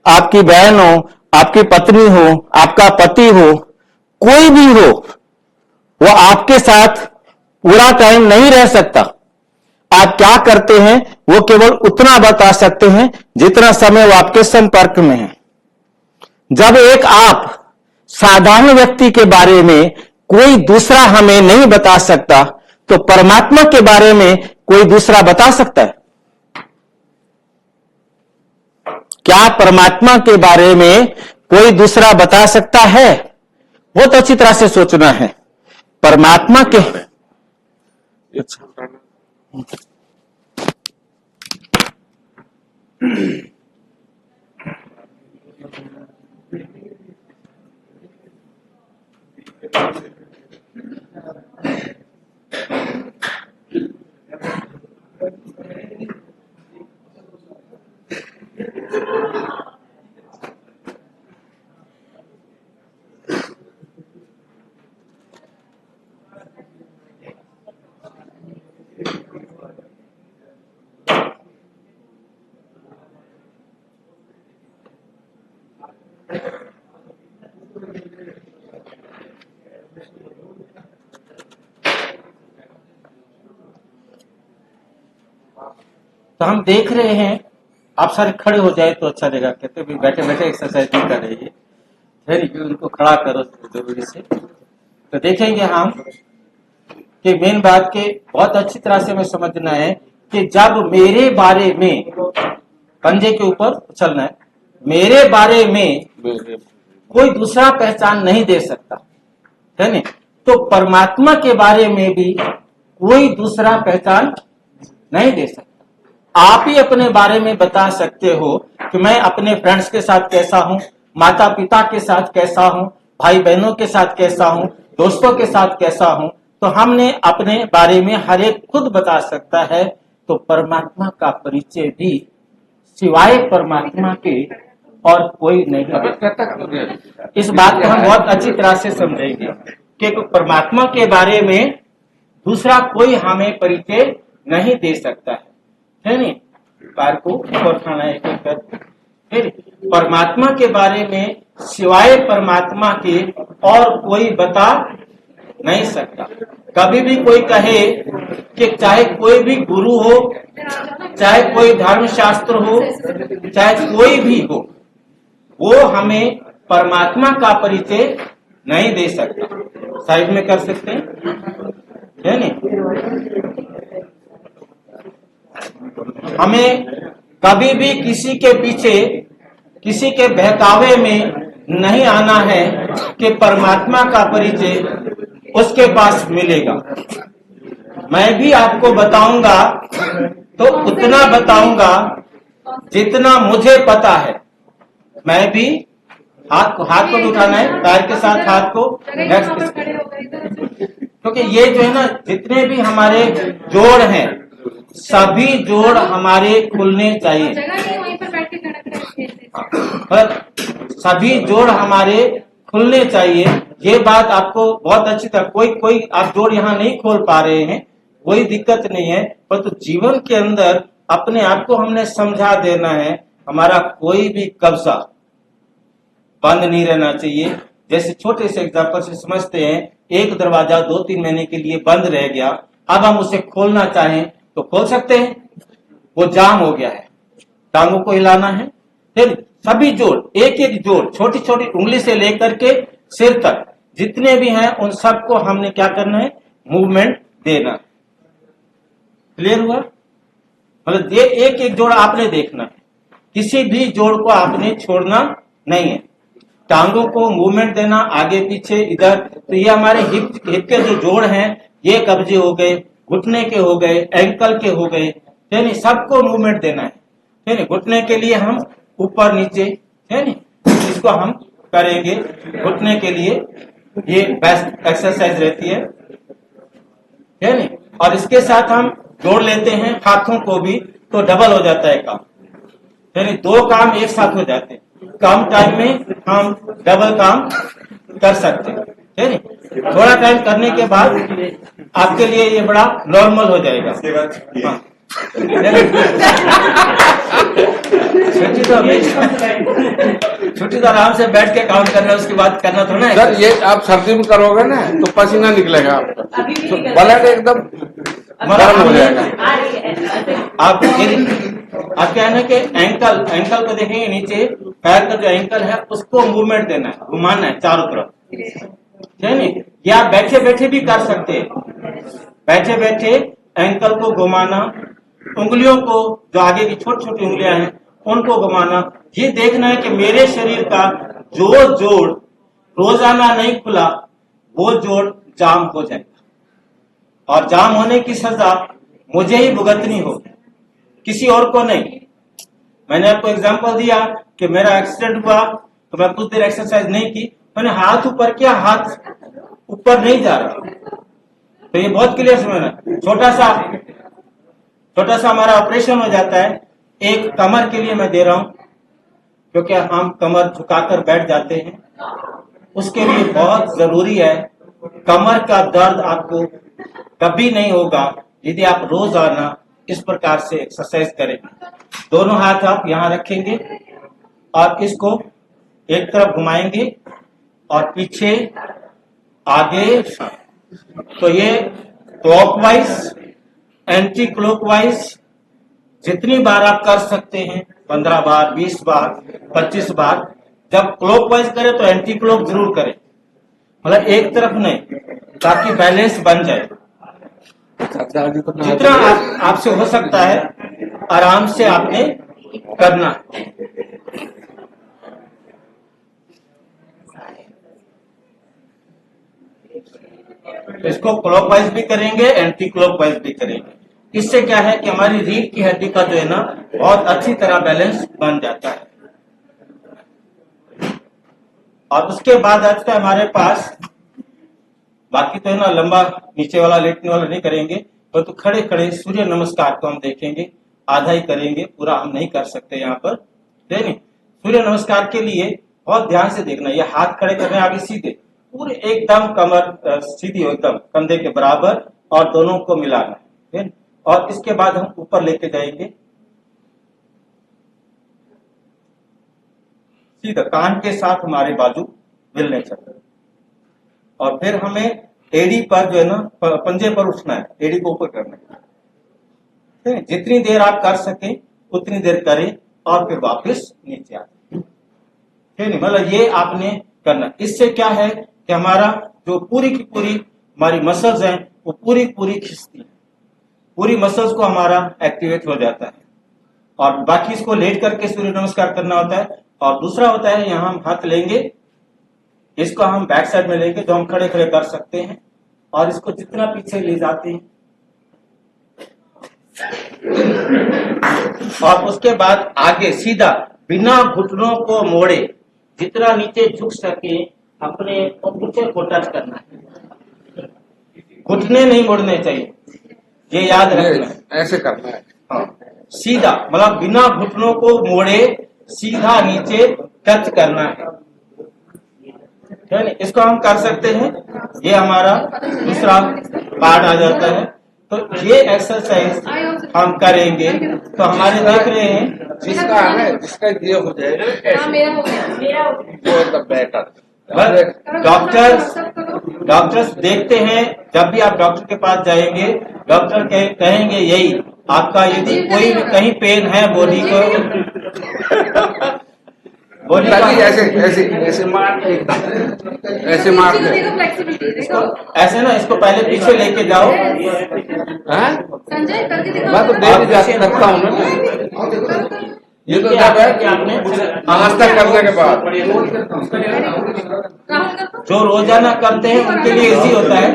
आपकी बहन हो, आपकी पत्नी हो, आपका पति हो, कोई भी हो, वो आपके साथ पूरा टाइम नहीं रह सकता। आप क्या करते हैं वो केवल उतना बता सकते हैं जितना समय वो आपके संपर्क में है। जब एक आप साधारण व्यक्ति के बारे में कोई दूसरा हमें नहीं बता सकता, तो परमात्मा के बारे में कोई दूसरा बता सकता है? क्या परमात्मा के बारे में कोई दूसरा बता सकता है? बहुत अच्छी तरह से सोचना है। परमात्मा के तो हम देख रहे हैं, आप सारे खड़े हो जाए तो अच्छा रहेगा। कहते भी बैठे बैठे एक्सरसाइज नहीं कर रही है, फिर भी उनको खड़ा करो जरूरी से। तो देखेंगे हम कि मेन बात के बहुत अच्छी तरह से हमें समझना है कि जब मेरे बारे में, पंजे के ऊपर चलना है, मेरे बारे में मेरे कोई दूसरा पहचान नहीं दे सकता है नहीं, तो परमात्मा के बारे में भी कोई दूसरा पहचान नहीं दे सकता। आप ही अपने बारे में बता सकते हो कि मैं अपने फ्रेंड्स के साथ कैसा हूं, माता पिता के साथ कैसा हूं, भाई बहनों के साथ कैसा हूं, दोस्तों के साथ कैसा हूं, तो हमने अपने बारे में हर एक खुद बता सकता है। तो परमात्मा का परिचय भी सिवाय परमात्मा के और कोई नहीं है। इस बात को हम बहुत अच्छी तरह से समझेंगे कि परमात्मा के बारे में दूसरा कोई हमें परिचय नहीं दे सकता है नहीं। कार को ऊपर उठाना है, एक कर फिर परमात्मा के बारे में सिवाय परमात्मा के और कोई बता नहीं सकता। कभी भी कोई कहे कि चाहे कोई भी गुरु हो, चाहे कोई धर्मशास्त्र हो, चाहे कोई भी हो, वो हमें परमात्मा का परिचय नहीं दे सकता। साइड में कर सकते हैं, है नहीं? हमें कभी भी किसी के पीछे, किसी के बहकावे में नहीं आना है कि परमात्मा का परिचय उसके पास मिलेगा। मैं भी आपको बताऊंगा तो उतना बताऊंगा जितना मुझे पता है। मैं भी हाथ को भी उठाना है, पैर के साथ हाथ को, क्योंकि ये जो है ना, जितने भी हमारे जोड़ हैं, सभी जोड़ हमारे खुलने चाहिए। सभी जोड़ हमारे खुलने चाहिए। ये बात आपको बहुत अच्छी तरह, कोई आप जोड़ यहाँ नहीं खोल पा रहे हैं, कोई दिक्कत नहीं है, परंतु जीवन के अंदर अपने आप को हमने समझा देना है। हमारा कोई भी कब्जा बंद नहीं रहना चाहिए। जैसे छोटे से एग्जाम्पल से समझते हैं, एक दरवाजा 2-3 महीने के लिए बंद रह गया, अब हम उसे खोलना चाहें तो खोल सकते हैं, वो जाम हो गया है, टांगों को हिलाना है। फिर सभी जोड़, एक एक जोड़, छोटी छोटी उंगली से लेकर के सिर तक जितने भी हैं, उन सबको हमने क्या करना है, मूवमेंट देना है। क्लियर हुआ? मतलब ये एक एक जोड़ आपने देखना है, किसी भी जोड़ को आपने छोड़ना नहीं है। टांगों को मूवमेंट देना, आगे पीछे इधर। तो ये हमारे हिप के जो जोड़ हैं, ये कब्जे हो गए, घुटने के हो गए, एंकल के हो गए, यानी सबको मूवमेंट देना है। घुटने के लिए हम ऊपर नीचे, है नी, इसको हम करेंगे घुटने के लिए। ये बेस्ट एक्सरसाइज रहती है नी। और इसके साथ हम जोड़ लेते हैं हाथों को भी, तो डबल हो जाता है काम, यानी 2 काम एक साथ हो जाते हैं। कम टाइम में हम डबल काम कर सकते हैं, है नी। थोड़ा टाइम करने के बाद आपके लिए ये बड़ा नॉर्मल हो जाएगा। हाँ। छुट्टी तो आराम से बैठ के काम करना, उसके बाद करना थोड़ा है। सर, ये आप सर्दी में करोगे ना तो पसीना निकलेगा आपका, ब्लड एकदम गर्म हो जाएगा। आप क्या है ना कि एंकल को देखेंगे, नीचे पैर का जो एंकल है उसको मूवमेंट देना है, घुमाना है चारों तरफ, है नी। या बैठे बैठे भी कर सकते हैं, बैठे बैठे एंकल को घुमाना, उंगलियों को, जो आगे की छोटी छोटी उंगलियां हैं उनको घुमाना। ये देखना है कि मेरे शरीर का जो जोड़ रोजाना नहीं खुला, वो जोड़ जाम हो जाएगा, और जाम होने की सजा मुझे ही भुगतनी होगी, किसी और को नहीं। मैंने आपको एग्जांपल दिया कि मेरा एक्सीडेंट हुआ तो मैं कुछ देर एक्सरसाइज नहीं की, मैंने हाथ ऊपर किया, हाथ ऊपर नहीं जा रहा। तो ये बहुत क्लियर समझना। छोटा सा हमारा ऑपरेशन हो जाता है। एक कमर के लिए मैं दे रहा हूं, क्योंकि हम कमर झुकाकर बैठ जाते हैं, उसके लिए बहुत जरूरी है। कमर का दर्द आपको कभी नहीं होगा यदि आप रोजाना इस प्रकार से एक्सरसाइज करेंगे। दोनों हाथ आप यहां रखेंगे और इसको एक तरफ घुमाएंगे और पीछे आगे। तो ये क्लॉकवाइज, एंटी क्लॉकवाइज जितनी बार आप कर सकते हैं, 15 बार, 20 बार, 25 बार। जब क्लॉकवाइज करें तो एंटी क्लॉक जरूर करें, मतलब एक तरफ नहीं, ताकि बैलेंस बन जाए। जितना आपसे हो सकता है आराम से आपने करना है। इसको क्लॉकवाइज भी करेंगे, एंटी क्लॉकवाइज भी करेंगे। इससे क्या है कि हमारी रीढ़ की हड्डी का जो है ना बहुत अच्छी तरह बैलेंस बन जाता है। और उसके बाद आता है हमारे पास, बाकी तो है ना लंबा नीचे वाला लेटने वाला नहीं करेंगे, तो खड़े खड़े सूर्य नमस्कार को हम देखेंगे, आधा ही करेंगे, पूरा हम नहीं कर सकते यहाँ पर, ठीक है। सूर्य नमस्कार के लिए बहुत ध्यान से देखना, ये हाथ खड़े करने आगे सीधे, पूरे एकदम कमर सीधी एकदम कंधे के बराबर और दोनों को मिलाना है। और इसके बाद हम ऊपर लेके जाएंगे सीधा, कान के साथ हमारे बाजू मिलने चाहिए। और फिर हमें एड़ी पर जो है ना पंजे पर उठना है, एड़ी को ऊपर करना है। जितनी देर आप कर सके उतनी देर करें और फिर वापस नीचे आए, ठीक है। मतलब ये आपने करना। इससे क्या है कि हमारा जो पूरी की पूरी हमारी मसल्स हैं वो पूरी खिंचती है, पूरी मसल्स को हमारा एक्टिवेट हो जाता है। और बाकी इसको लेट करके सूर्य नमस्कार करना होता है। और दूसरा होता है यहाँ हम हाथ लेंगे, इसको हम बैक साइड में लेंगे जो हम खड़े खड़े कर सकते हैं, और इसको जितना पीछे ले जाते हैं और उसके बाद आगे सीधा बिना घुटनों को मोड़े जितना नीचे झुक सके अपने अंगूठे को टच करना है, घुटने नहीं मोड़ने चाहिए, ये याद रखना है। ऐसे करना है, हाँ, सीधा मतलब बिना घुटनों को मोड़े सीधा नीचे टच करना है, ठीक है। इसको हम कर सकते हैं, ये हमारा दूसरा पार्ट आ जाता है। तो ये एक्सरसाइज हम करेंगे तो हमारे देख रहे हैं जिसका ये हो जाएगा मेरा हो गया। वो बेटर। डॉक्टर्स देखते हैं, जब भी आप डॉक्टर के पास जाएंगे डॉक्टर कहेंगे यही, आपका यदि कोई कहीं पेन है बॉडी को, बॉडी का ऐसे मार के ऐसे मार के ऐसे ना, इसको पहले पीछे लेके जाओ। संजय करके दिखाओ। मैं तो डेली जाके रखता हूँ ना, ये तो जब है कि आपने नाश्ता करने के बाद जो रोजाना करते हैं उनके लिए इजी होता है।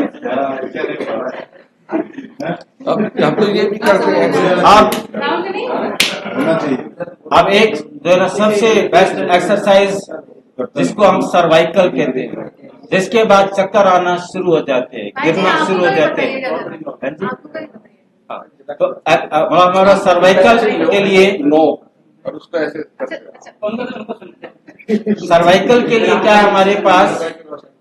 अब हम तो ये भी करते हैं। अब एक जो है ना सबसे बेस्ट एक्सरसाइज जिसको हम सर्वाइकल कहते हैं, जिसके बाद चक्कर आना शुरू हो जाते हैं, गिरना शुरू हो जाते हैं। तो हमारा सर्वाइकल के लिए नो, और उसको ऐसे सर्वाइकल के लिए क्या है हमारे पास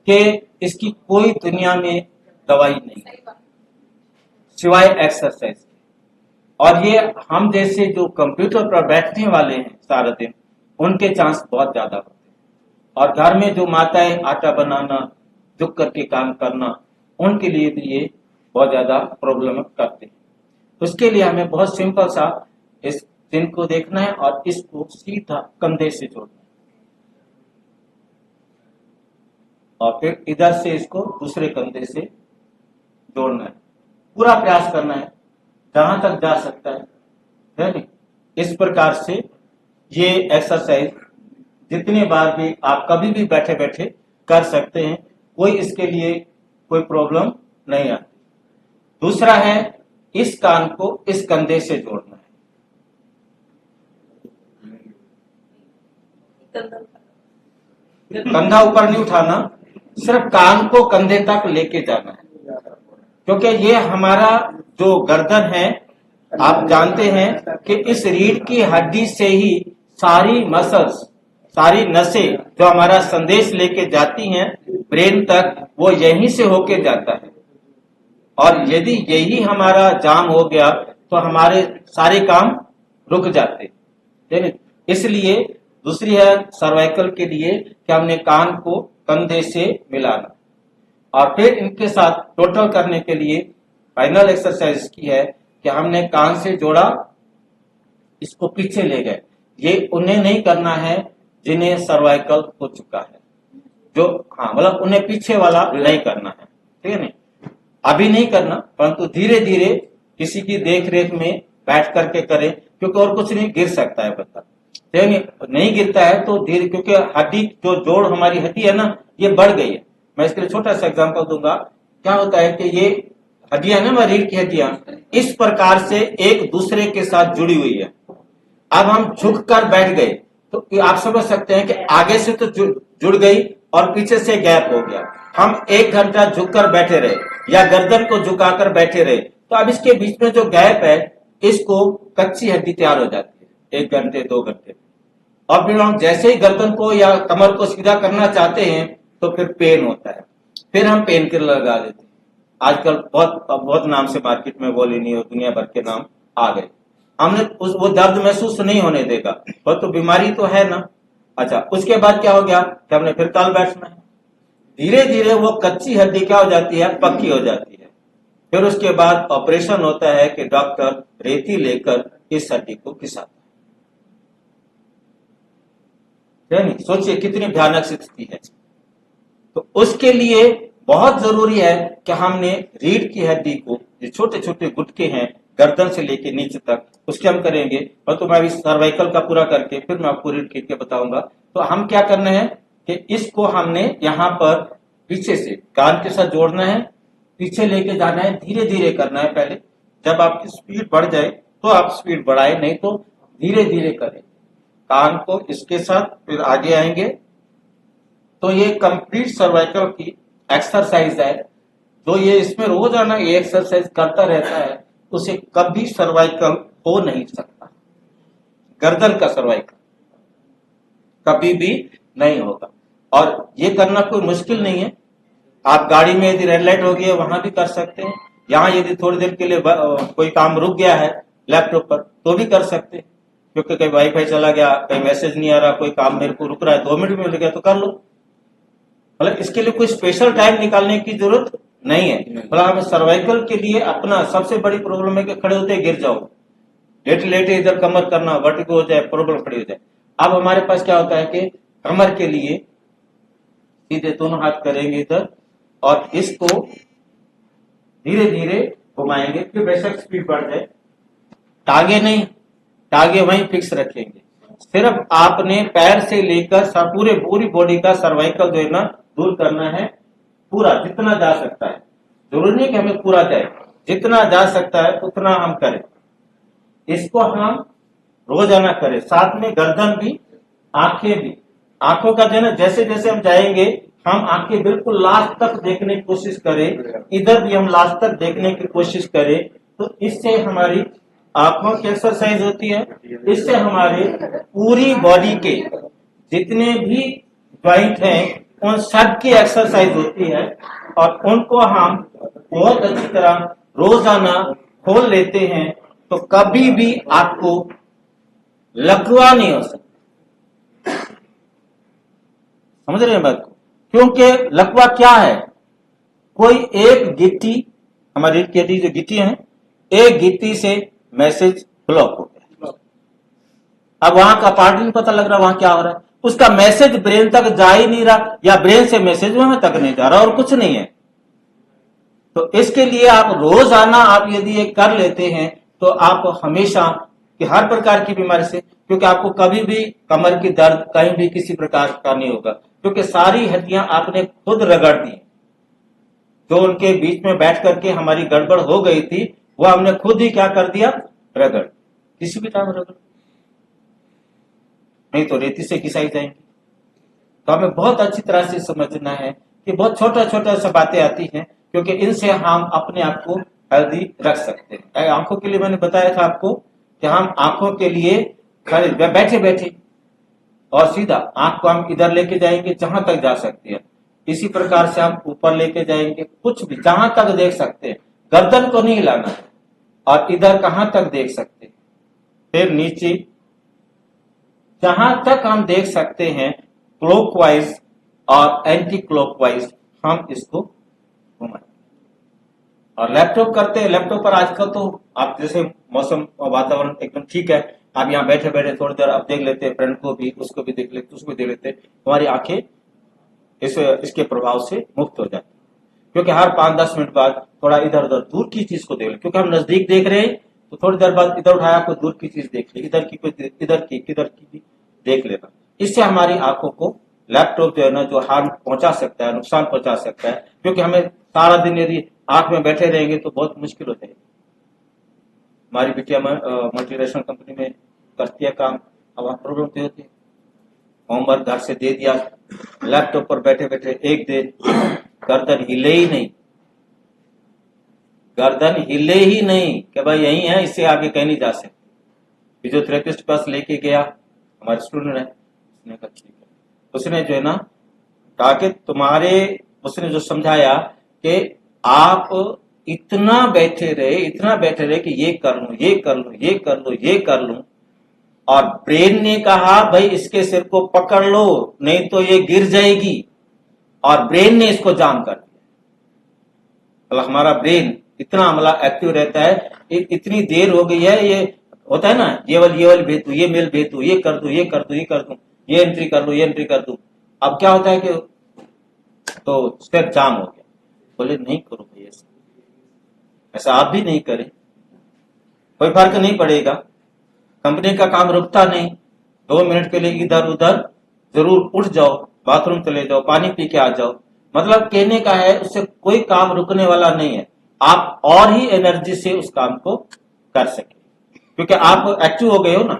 कि इसकी कोई दुनिया में दवाई नहीं सिवाय एक्सरसाइज। और ये हम जैसे जो कंप्यूटर पर बैठने वाले हैं सारा दिन, उनके चांस बहुत ज्यादा होते हैं। और घर में जो माताएं आटा बनाना, झुक करके काम करना, उनके लिए भी ये बहुत ज्यादा प्रॉब्लम करते हैं। उसके लिए हमें बहुत सिंपल सा इस चिन्ह को देखना है और इसको सीधा कंधे से जोड़ना है, और फिर इधर से इसको दूसरे कंधे से जोड़ना है। पूरा प्रयास करना है जहां तक जा सकता है नहीं। इस प्रकार से ये एक्सरसाइज जितने बार भी आप कभी भी बैठे बैठे कर सकते हैं, कोई इसके लिए कोई प्रॉब्लम नहीं आती। दूसरा है इस कान को इस कंधे से जोड़ना है, कंधा ऊपर नहीं उठाना, सिर्फ कान को कंधे तक लेके जाना है। क्योंकि ये हमारा जो गर्दन है, आप जानते हैं कि इस रीढ़ की हड्डी से ही सारी मसल्स, सारी नसें जो हमारा संदेश लेके जाती हैं ब्रेन तक, वो यहीं से होके जाता है। और यदि यही हमारा जाम हो गया तो हमारे सारे काम रुक जाते। इसलिए दूसरी है सर्वाइकल के लिए कि हमने कान को कंधे से मिलाना, और फिर इनके साथ टोटल करने के लिए फाइनल एक्सरसाइज की है कि हमने कान से जोड़ा, इसको पीछे ले गए। ये उन्हें नहीं करना है जिन्हें सर्वाइकल हो चुका है, जो हाँ मतलब उन्हें पीछे वाला नहीं करना है, ठीक है नहीं। अभी नहीं करना, परंतु धीरे धीरे किसी की देख रेख में बैठ करके करें, क्योंकि और कुछ नहीं, गिर सकता है बंदा। नहीं गिरता है तो धीरे, क्योंकि हड्डी जो जोड़ हमारी हड्डी है ना, ये बढ़ गई है। मैं इसके लिए छोटा सा एग्जांपल दूंगा। क्या होता है कि ये हड्डियां ना, हमारी रीढ़ की हड्डियां इस प्रकार से एक दूसरे के साथ जुड़ी हुई है। अब हम झुक कर बैठ गए तो आप समझ सकते हैं कि आगे से तो जुड़ गई और पीछे से गैप हो गया। हम 1 घंटा झुककर बैठे रहे या गर्दन को झुकाकर बैठे रहे, तो अब इसके बीच में जो गैप है, इसको कच्ची हड्डी तैयार हो जाती है 1 घंटे 2 घंटे। और फिर हम जैसे ही गर्दन को या कमर को सीधा करना चाहते हैं तो फिर पेन होता है, फिर हम पेन किलर लगा देते हैं। आजकल बहुत नाम से मार्केट में वोलिनी और दुनिया भर के नाम आ गए। हमने वो दर्द महसूस नहीं होने देगा, वो तो बीमारी तो है ना। अच्छा, उसके बाद क्या हो गया कि हमने फिर कल बैठना है। धीरे धीरे वो कच्ची हड्डी क्या हो जाती है, पक्की हो जाती है। फिर उसके बाद ऑपरेशन होता है कि डॉक्टर रेती लेकर इस हड्डी को घिसाता है। नहीं, सोचिए कितनी भयानक स्थिति है। तो उसके लिए बहुत जरूरी है कि हमने रीढ़ की हड्डी को, जो छोटे छोटे गुटके हैं गर्दन से लेके नीचे तक, उसके हम करेंगे। और तो मैं अभी सर्वाइकल का पूरा करके फिर मैं आपको रीढ़ की बताऊंगा। तो हम क्या करना है कि इसको हमने यहाँ पर पीछे से कान के साथ जोड़ना है, पीछे लेके जाना है, धीरे धीरे करना है। पहले जब आपकी स्पीड बढ़ जाए तो आप स्पीड बढ़ाए, नहीं तो धीरे धीरे करें। कान को इसके साथ फिर आगे आएंगे। तो ये कंप्लीट सर्वाइकल की एक्सरसाइज है। जो ये इसमें रोजाना ये एक्सरसाइज करता रहता है, उसे कभी सर्वाइकल हो नहीं सकता। गर्दन का सर्वाइकल कभी भी नहीं होगा। और ये करना कोई मुश्किल नहीं है। आप गाड़ी में यदि रेड लाइट हो गई है वहां भी कर सकते हैं। यहाँ यदि थोड़ी देर के लिए कोई काम रुक गया है लैपटॉप पर तो भी कर सकते हैं, क्योंकि कहीं वाईफाई चला गया, कहीं मैसेज नहीं आ रहा, कोई काम मेरे को रुक रहा है, 2 मिनट में मिल गया तो कर लो। मतलब इसके लिए कोई स्पेशल टाइम निकालने की जरूरत नहीं है। मतलब हमें सर्वाइकल के लिए अपना सबसे बड़ी प्रॉब्लम है कि खड़े होते गिर जाओ, लेटे लेटे इधर कमर करना, वर्टिगो हो जाए, प्रॉब्लम खड़ी हो जाए। अब हमारे पास क्या होता है कि कमर के लिए सीधे दोनों हाथ करेंगे इधर और इसको धीरे धीरे घुमाएंगे, फिर बेशक स्पीड बढ़ जाए। टांगे नहीं, टांगे वहीं फिक्स रखेंगे। सिर्फ आपने पैर से लेकर पूरी बॉडी का सर्वाइकल जो है ना दूर करना है, पूरा जितना जा सकता है। जरूरी नहीं कि हमें पूरा जाए, जितना जा सकता है उतना हम करें। इसको हम रोजाना करें, साथ में गर्दन भी, आंखें भी। आंखों का जो है ना, जैसे जैसे हम जाएंगे हम आंखें बिल्कुल लास्ट तक देखने की कोशिश करें, इधर भी हम लास्ट तक देखने की कोशिश करें। तो इससे हमारी आंखों की एक्सरसाइज होती है, इससे हमारे पूरी बॉडी के जितने भी ज्वाइंट हैं उन सब की एक्सरसाइज होती है। और उनको हम बहुत अच्छी तरह रोजाना खोल लेते हैं तो कभी भी आपको लकवा नहीं हो सकता। समझ रहे हैं बात को? क्योंकि लकवा क्या है, कोई एक गिट्टी, हमारी रीढ़ की हड्डी जो गिट्टी है, एक गिट्टी से मैसेज ब्लॉक हो गया। अब वहां का पार्ट नहीं पता लग रहा वहां क्या हो रहा है, उसका मैसेज ब्रेन तक जा ही नहीं रहा, या ब्रेन से मैसेज वहां तक नहीं जा रहा, और कुछ नहीं है। तो इसके लिए आप रोजाना आप यदि ये कर लेते हैं तो आप हमेशा कि हर प्रकार की बीमारी से, क्योंकि आपको कभी भी कमर की दर्द कहीं भी किसी प्रकार का नहीं होगा, क्योंकि सारी हड्डियां आपने खुद रगड़ दी। जो उनके बीच में बैठ करके हमारी गड़बड़ हो गई थी वो हमने खुद ही क्या कर दिया, रगड़। किसी भी टाइम रगड़, नहीं तो रेती से घिसाई जाएंगी। तो हमें बहुत अच्छी तरह से समझना है कि बहुत छोटा छोटा सा बातें आती हैं, क्योंकि इनसे हम अपने आप को हेल्दी रख सकते हैं। आंखों के लिए मैंने बताया था आपको कि हम आंखों के लिए खड़े बैठे बैठे और सीधा आंख को हम इधर लेके जाएंगे जहां तक जा सकते हैं, इसी प्रकार से हम ऊपर लेके जाएंगे, कुछ भी जहां तक देख सकते हैं, गर्दन को नहीं हिलाना, और इधर कहां तक देख सकते हैं, फिर नीचे जहां तक हम देख सकते हैं, क्लॉकवाइज और एंटी क्लॉकवाइज हम इसको घुमाएं। और लैपटॉप करते हैं, लैपटॉप पर आजकल तो आप जैसे मौसम और वातावरण एकदम ठीक है, आप यहाँ बैठे बैठे थोड़ी देर आप देख लेते हैं, फ्रेंड को भी, उसको भी देख लेते, उसको भी देख लेते, हमारी आंखें इसके प्रभाव से मुक्त हो जाती, क्योंकि हर 5-10 मिनट बाद थोड़ा इधर उधर दूर की चीज को देख ले, क्योंकि हम नजदीक देख रहे हैं तो थोड़ी देर बाद इधर उठाया कोई दूर की चीज देख ली, इधर की कोई इधर की किधर की भी देख लेना। इससे हमारी आंखों को लैपटॉप जो है ना जो हार्म पहुंचा सकता है, नुकसान पहुंचा सकता है, क्योंकि हमें सारा दिन यदि आंख में बैठे रहेंगे तो बहुत मुश्किल हो जाएगी। हमारी बिटिया मल्टीनेशनल कंपनी में करती है काम, अब प्रॉब्लम तो होती है, होमवर्क घर से दे दिया, लैपटॉप पर बैठे बैठे एक दिन गर्दन हिले ही नहीं, गर्दन हिले ही नहीं कि भाई यही है, इससे आगे कहीं नहीं जा सकते। फिजियोथेरेपिस्ट पास लेके गया, हमारे स्टूडेंट है, उसने कहा ठीक है, उसने जो है ना कहा कि तुम्हारे, उसने जो समझाया कि आप इतना बैठे रहे कि ये कर लूं, ये कर लूं, ये कर लूं, ये कर लूं, और ब्रेन ने कहा भाई इसके सिर को पकड़ लो नहीं तो ये गिर जाएगी, और ब्रेन ने इसको जाम कर दिया। मतलब हमारा ब्रेन इतना मतलब एक्टिव रहता है, इतनी देर हो गई है, ये होता है ना, ये वाली भेज दू, ये मेल भेज दू, ये कर दू, ये कर दू, ये कर दू, ये एंट्री कर लो, ये एंट्री कर दू। अब क्या होता है कि तो स्टेप जाम हो गया। बोले नहीं करो भैया, ऐसा आप भी नहीं करें, कोई फर्क नहीं पड़ेगा, कंपनी का काम रुकता नहीं, 2 मिनट के लिए इधर उधर जरूर उठ जाओ, बाथरूम चले जाओ, पानी पी के आ जाओ। मतलब कहने का है उससे कोई काम रुकने वाला नहीं है, आप और ही एनर्जी से उस काम को कर सके, क्योंकि आप एक्टिव हो गए हो ना।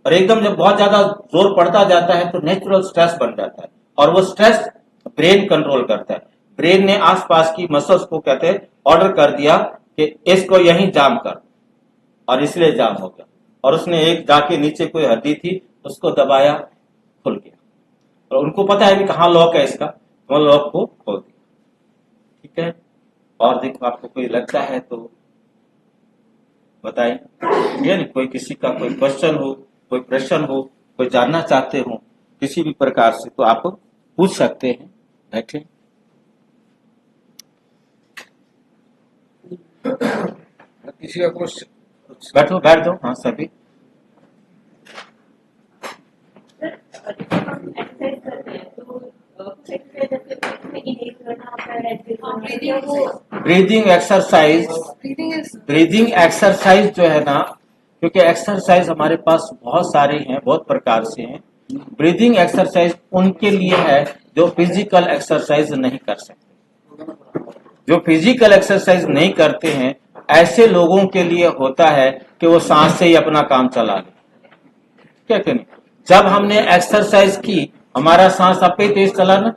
और एकदम जब बहुत ज्यादा जोर पड़ता जाता है तो नेचुरल स्ट्रेस बन जाता है, और वो स्ट्रेस ब्रेन कंट्रोल करता है। ब्रेन ने आसपास की मसल्स को कहते हैं ऑर्डर कर दिया कि इसको यहीं जाम कर, और इसलिए जाम हो गया, और उसने एक जाके नीचे कोई हड्डी थी उसको दबाया, खुल गया, और उनको पता है कि कहाँ लॉक है इसका, वो लॉक को खोल दिया। ठीक है, और देखो आपको कोई लगता है तो बताइए, ये नहीं कोई किसी का कोई क्वेश्चन हो, कोई प्रश्न हो, कोई जानना चाहते हो किसी भी प्रकार से तो आप पूछ सकते हैं। बैठे किसी का कुछ बैठो, बैठ जाओ, हाँ सभी। ब्रीदिंग एक्सरसाइज, ब्रीदिंग एक्सरसाइज जो है ना, क्योंकि एक्सरसाइज हमारे पास बहुत सारे हैं, बहुत प्रकार से हैं। ब्रीदिंग एक्सरसाइज उनके लिए है जो फिजिकल एक्सरसाइज नहीं कर सकते। जो फिजिकल एक्सरसाइज नहीं करते हैं ऐसे लोगों के लिए होता है कि वो सांस से ही अपना काम चला ले, क्या करें। जब हमने एक्सरसाइज की हमारा सांस आपे तेज चला ना,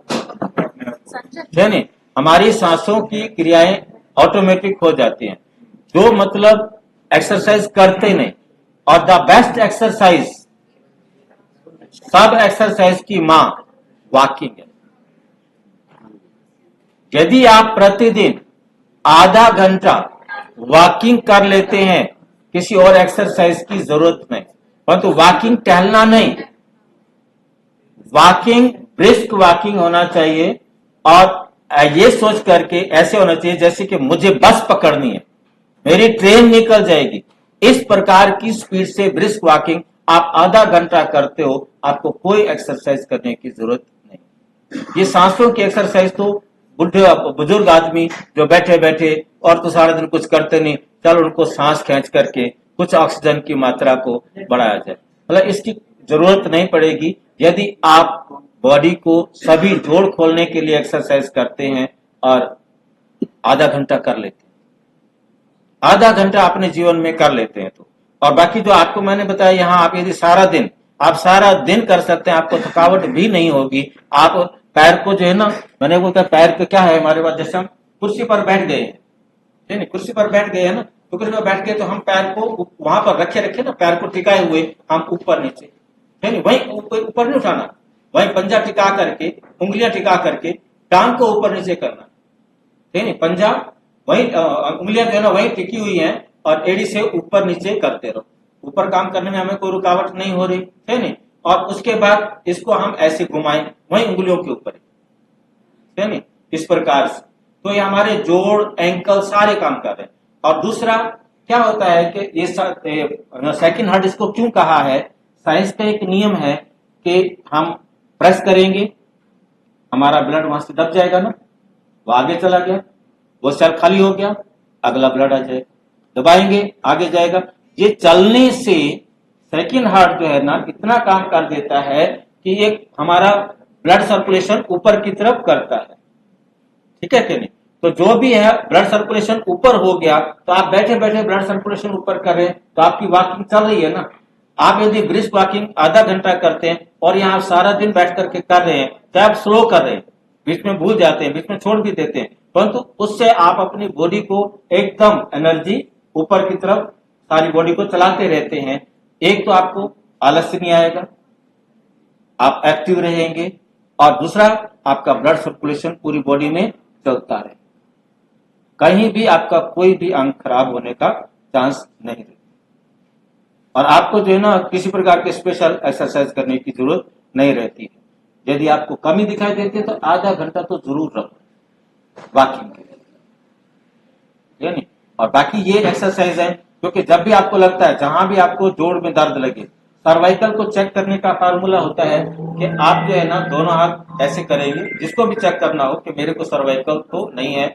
है नहीं, हमारी सांसों की क्रियाएं ऑटोमेटिक हो जाती हैं। जो मतलब एक्सरसाइज करते नहीं, और द बेस्ट एक्सरसाइज, सब एक्सरसाइज की मां वॉकिंग है। यदि आप प्रतिदिन आधा घंटा वॉकिंग कर लेते हैं, किसी और एक्सरसाइज की जरूरत नहीं, परंतु वॉकिंग टहलना नहीं, वॉकिंग ब्रिस्क वॉकिंग होना चाहिए, और ये सोच करके ऐसे होना चाहिए जैसे कि मुझे बस पकड़नी है, मेरी ट्रेन निकल जाएगी। इस प्रकार की स्पीड से ब्रिस्क वॉकिंग आप आधा घंटा करते हो, आपको कोई एक्सरसाइज करने की जरूरत नहीं। ये सांसों की एक्सरसाइज तो बुढ़े बुजुर्ग आदमी जो बैठे बैठे और तो सारा दिन कुछ करते नहीं, चलो उनको सांस खींच करके कुछ ऑक्सीजन की मात्रा को बढ़ाया जाए, मतलब इसकी जरूरत नहीं पड़ेगी। यदि आप बॉडी को सभी जोड़ खोलने के लिए एक्सरसाइज करते हैं और आधा घंटा कर लेते हैं, आधा घंटा अपने जीवन में कर लेते हैं तो, और बाकी जो आपको मैंने बताया यहाँ, आप यदि सारा दिन कर सकते हैं, आपको थकावट भी नहीं होगी। आप पैर को जो है ना, मैंने बोलता पैर पे क्या है हमारे पास, जैसे हम कुर्सी पर बैठ गए हैं, कुर्सी पर बैठ गए हैं ना, तो कुर्सी पर बैठ गए तो हम पैर को वहां पर रखे ना, पैर को टिकाए हुए हम ऊपर नीचे, है नहीं, वही ऊपर नहीं उठाना, वही पंजा टिका करके, उंगलियां टिका करके टांग को ऊपर नीचे करना, है नहीं, पंजा वही, उंगलियां जो है ना वही टिकी हुई हैं, और एड़ी से ऊपर नीचे करते रहो। ऊपर काम करने में हमें कोई रुकावट नहीं हो रही, है नहीं। और उसके बाद इसको हम ऐसे घुमाएं वही उंगलियों के ऊपर, है नहीं, इस प्रकार से, तो ये हमारे जोड़ एंकल सारे काम कर रहे हैं। और दूसरा क्या होता है कि ये सेकंड हार्ट इसको क्यों कहा है, साइंस का एक नियम है कि हम प्रेस करेंगे, हमारा ब्लड वहां से दब जाएगा ना, वो आगे चला गया, वो सेल खाली हो गया, अगला ब्लड आ जाएगा, दबाएंगे आगे जाएगा। ये चलने से सेकंड हार्ट जो है ना इतना काम कर देता है कि एक हमारा ब्लड सर्कुलेशन ऊपर की तरफ करता है, ठीक है कि नहीं। तो जो भी है ब्लड सर्कुलेशन ऊपर हो गया, तो आप बैठे बैठे ब्लड सर्कुलेशन ऊपर कर रहे हैं, तो आपकी वॉकिंग चल रही है ना। आप यदि ब्रिस्क वॉकिंग आधा घंटा करते हैं और यहाँ आप सारा दिन बैठ करके कर रहे हैं, तो आप स्लो कर रहे हैं, बीच में भूल जाते हैं, बीच में छोड़ भी देते हैं, परंतु उससे आप अपनी बॉडी को एकदम एनर्जी ऊपर की तरफ सारी बॉडी को चलाते रहते हैं। एक तो आपको आलस्य नहीं आएगा, आप एक्टिव रहेंगे, और दूसरा आपका ब्लड सर्कुलेशन पूरी बॉडी में चलता रहे, कहीं भी आपका कोई भी अंग खराब होने का चांस नहीं रहता। और आपको जो है ना किसी प्रकार के स्पेशल एक्सरसाइज करने की जरूरत नहीं रहती है। यदि आपको कमी दिखाई देती है तो आधा घंटा तो जरूर रखो वॉकिंग के लिए, नहीं। और बाकी ये एक्सरसाइज है, क्योंकि जब भी आपको लगता है जहां भी आपको जोड़ में दर्द लगे, सर्वाइकल को चेक करने का फार्मूला होता है कि आप जो है ना दोनों हाथ ऐसे करेंगे, जिसको भी चेक करना हो कि मेरे को सर्वाइकल तो नहीं है,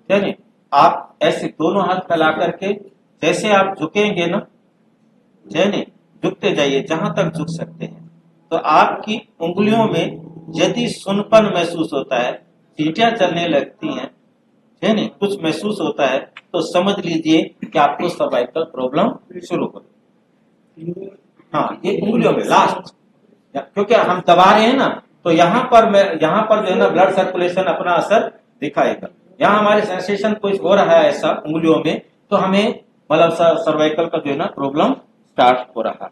नहीं, आप ऐसे दोनों हाथ फैला करके जैसे आप झुकेंगे ना, नहीं, झुकते जाइए जहां तक झुक सकते हैं। तो आपकी उंगलियों में यदि सुनपन महसूस होता है, चींटियां चलने लगती हैं, है नहीं, कुछ महसूस होता है, तो समझ लीजिए कि आपको सर्वाइकल प्रॉब्लम शुरू हो। हाँ, ये उंगलियों में लास्ट, क्योंकि हम दबा रहे हैं ना, तो यहाँ पर जो है ना ब्लड सर्कुलेशन अपना असर दिखाएगा। यहाँ हमारे सेंसेशन कुछ हो रहा है ऐसा उंगलियों में, तो हमें मतलब सर्वाइकल का जो है ना प्रॉब्लम स्टार्ट हो रहा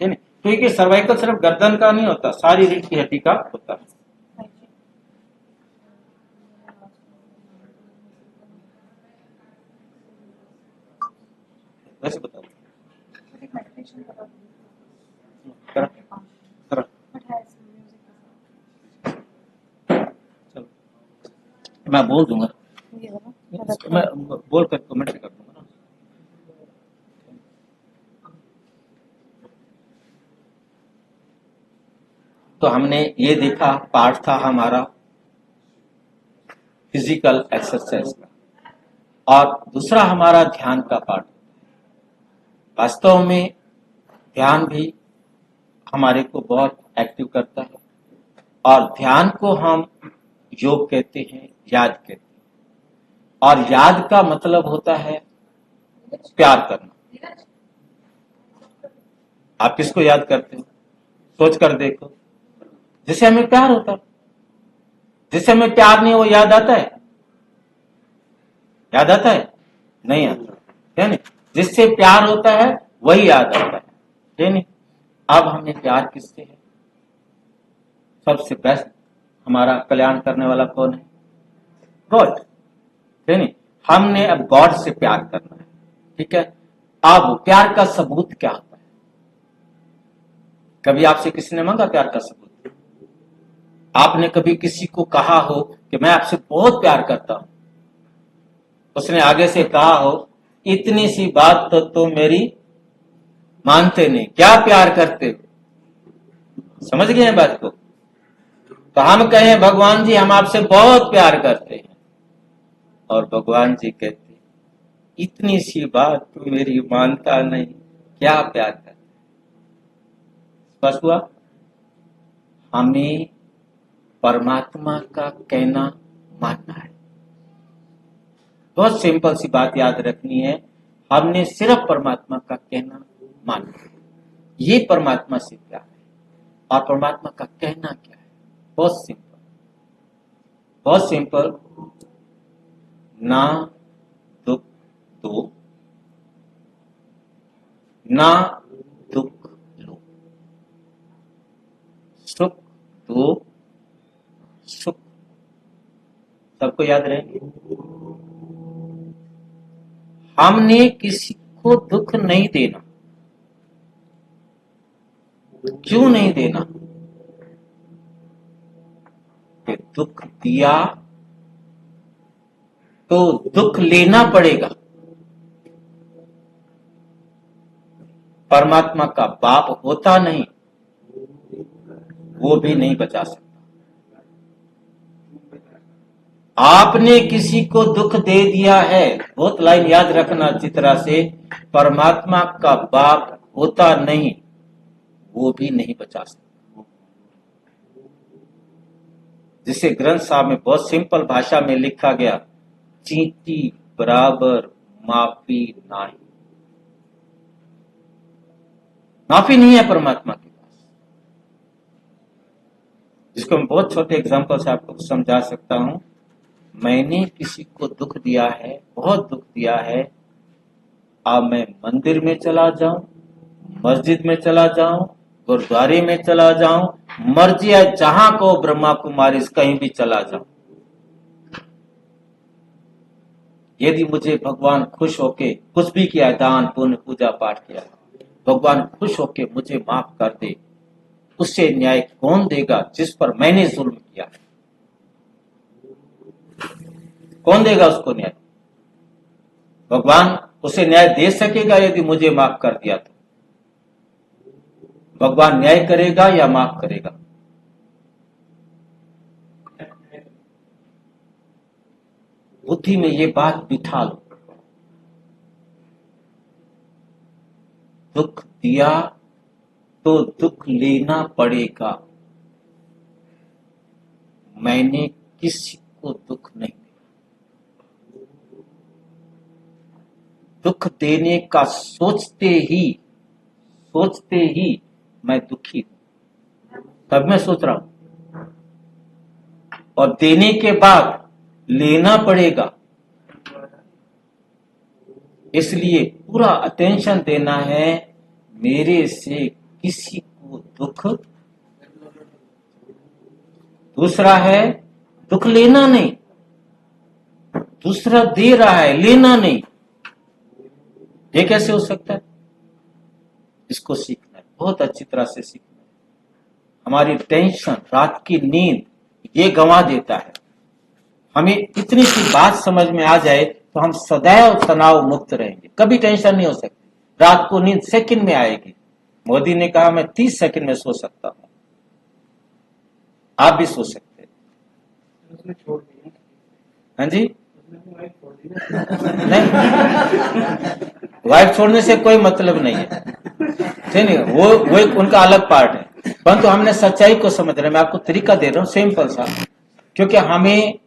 है नहीं। तो ये सर्वाइकल सिर्फ गर्दन का नहीं होता, सारी रीढ़ की हड्डी का होता है। वैसे बताओ, मैं बोल दूंगा, मैं बोल कर कमेंट कर दूंगा ना। तो हमने ये देखा पार्ट था हमारा फिजिकल एक्सरसाइज का, और दूसरा हमारा ध्यान का पार्ट। वास्तव में ध्यान भी हमारे को बहुत एक्टिव करता है, और ध्यान को हम योग कहते हैं, याद कहते हैं। और याद का मतलब होता है प्यार करना। आप किसको याद करते हो? सोच कर देखो, जिसे हमें प्यार होता है। जिसे हमें प्यार नहीं, वो याद आता है? याद आता है? नहीं आता है नहीं। जिससे प्यार होता है वही याद आता है नहीं। अब हमें प्यार किससे है? सबसे बेस्ट हमारा कल्याण करने वाला कौन है? गॉड, नहीं। हमने अब गॉड से प्यार करना है, ठीक है। अब प्यार का सबूत क्या होता है? कभी आपसे किसी ने मांगा प्यार का सबूत? आपने कभी किसी को कहा हो कि मैं आपसे बहुत प्यार करता हूं, उसने आगे से कहा हो इतनी सी बात तो तुम मेरी मानते नहीं, क्या प्यार करते हो? समझ गए हैं बात को? तो हम कहें भगवान जी हम आपसे बहुत प्यार करते हैं, और भगवान जी कहते इतनी सी बात तू मेरी मानता नहीं, क्या प्यार करते? स्पष्ट हुआ? हमें परमात्मा का कहना मानना है। बहुत सिंपल सी बात याद रखनी है, हमने सिर्फ परमात्मा का कहना मानना है। ये परमात्मा से प्यार है। और परमात्मा का कहना क्या है? बहुत सिंपल, बहुत सिंपल। ना दुख दो, ना दुख लो, सुख दो, सुख। सबको याद रहेंगे। हमने किसी को दुख नहीं देना। क्यों नहीं देना? कि दुख दिया तो दुख लेना पड़ेगा। परमात्मा का बाप होता नहीं, वो भी नहीं बचा सकता। आपने किसी को दुख दे दिया है, बहुत लाइन याद रखना अच्छी तरह से, परमात्मा का बाप होता नहीं, वो भी नहीं बचा सकता। जिसे ग्रंथ साहब में बहुत सिंपल भाषा में लिखा गया, चींटी बराबर माफी नहीं, माफी नहीं है परमात्मा के पास। जिसको मैं बहुत छोटे एग्जांपल से आपको समझा सकता हूं। मैंने किसी को दुख दिया है, बहुत दुख दिया है, अब मैं मंदिर में चला जाऊं, मस्जिद में चला जाऊं, गुरुद्वारे में चला जाऊं, मर्जी है जहां को ब्रह्मा कुमारी कहीं भी चला जाऊं, यदि मुझे भगवान खुश होके कुछ भी किया, दान पुण्य पूजा पाठ किया, भगवान खुश होके मुझे माफ कर दे, उससे न्याय कौन देगा जिस पर मैंने जुल्म किया? कौन देगा उसको न्याय? भगवान उसे न्याय दे सकेगा यदि मुझे माफ कर दिया तो? भगवान न्याय करेगा या माफ करेगा? बुद्धि में ये बात बिठा लो। दुख दिया तो दुख लेना पड़ेगा। मैंने किसी को दुख नहीं दिया। दुख देने का सोचते ही मैं दुखी हूं, तब मैं सोच रहा हूं, और देने के बाद लेना पड़ेगा। इसलिए पूरा अटेंशन देना है, मेरे से किसी को दुख। दूसरा है दुख लेना नहीं, दूसरा दे रहा है, लेना नहीं। ये कैसे हो सकता है? इसको सीखना है, बहुत अच्छी तरह से सीखना है। हमारी टेंशन, रात की नींद, ये गंवा देता है। हमें इतनी सी बात समझ में आ जाए तो हम सदैव तनाव मुक्त रहेंगे, कभी टेंशन नहीं हो सकती। रात को नींद सेकंड में आएगी। मोदी ने कहा मैं 30 सेकंड में सो सकता हूं, आप भी सो सकते हैं। हाँ जी, नहीं, वाइफ छोड़ने से कोई मतलब नहीं है, ठीक है, वो एक उनका अलग पार्ट है। परंतु हमने सच्चाई को समझ रहे, मैं आपको तरीका दे रहा हूं सिंपल सा। क्योंकि हमें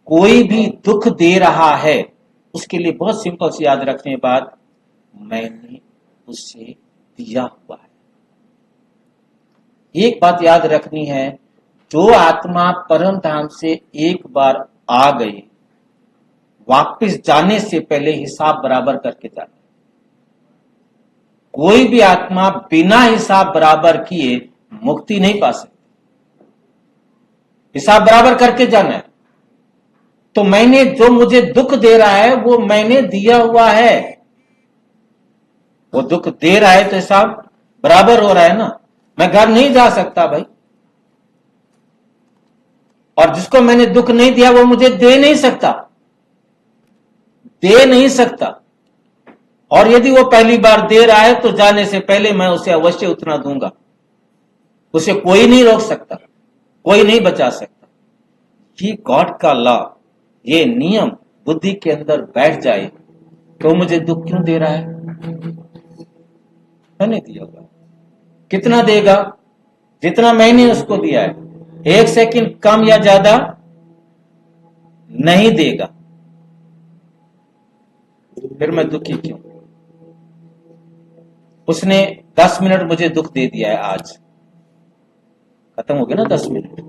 कोई भी दुख दे रहा है, उसके लिए बहुत सिंपल सी याद रखने बात, मैंने उसे दिया हुआ है। एक बात याद रखनी है, जो आत्मा परम धाम से एक बार आ गई, वापस जाने से पहले हिसाब बराबर करके जाना। कोई भी आत्मा बिना हिसाब बराबर किए मुक्ति नहीं पा सकती, हिसाब बराबर करके जाना है। तो मैंने जो मुझे दुख दे रहा है वो मैंने दिया हुआ है, वो दुख दे रहा है तो हिसाब बराबर हो रहा है ना। मैं घर नहीं जा सकता भाई, और जिसको मैंने दुख नहीं दिया वो मुझे दे नहीं सकता। और यदि वो पहली बार दे रहा है तो जाने से पहले मैं उसे अवश्य उतना दूंगा। उसे कोई नहीं रोक सकता, कोई नहीं बचा सकता। ये गॉड का लॉ, ये नियम बुद्धि के अंदर बैठ जाए तो मुझे दुख क्यों दे रहा है? मैंने दिया होगा। कितना देगा? जितना मैंने उसको दिया है। 1 सेकंड कम या ज्यादा नहीं देगा, फिर मैं दुखी क्यों? उसने 10 मिनट मुझे दुख दे दिया है, आज खत्म हो गया ना 10 मिनट।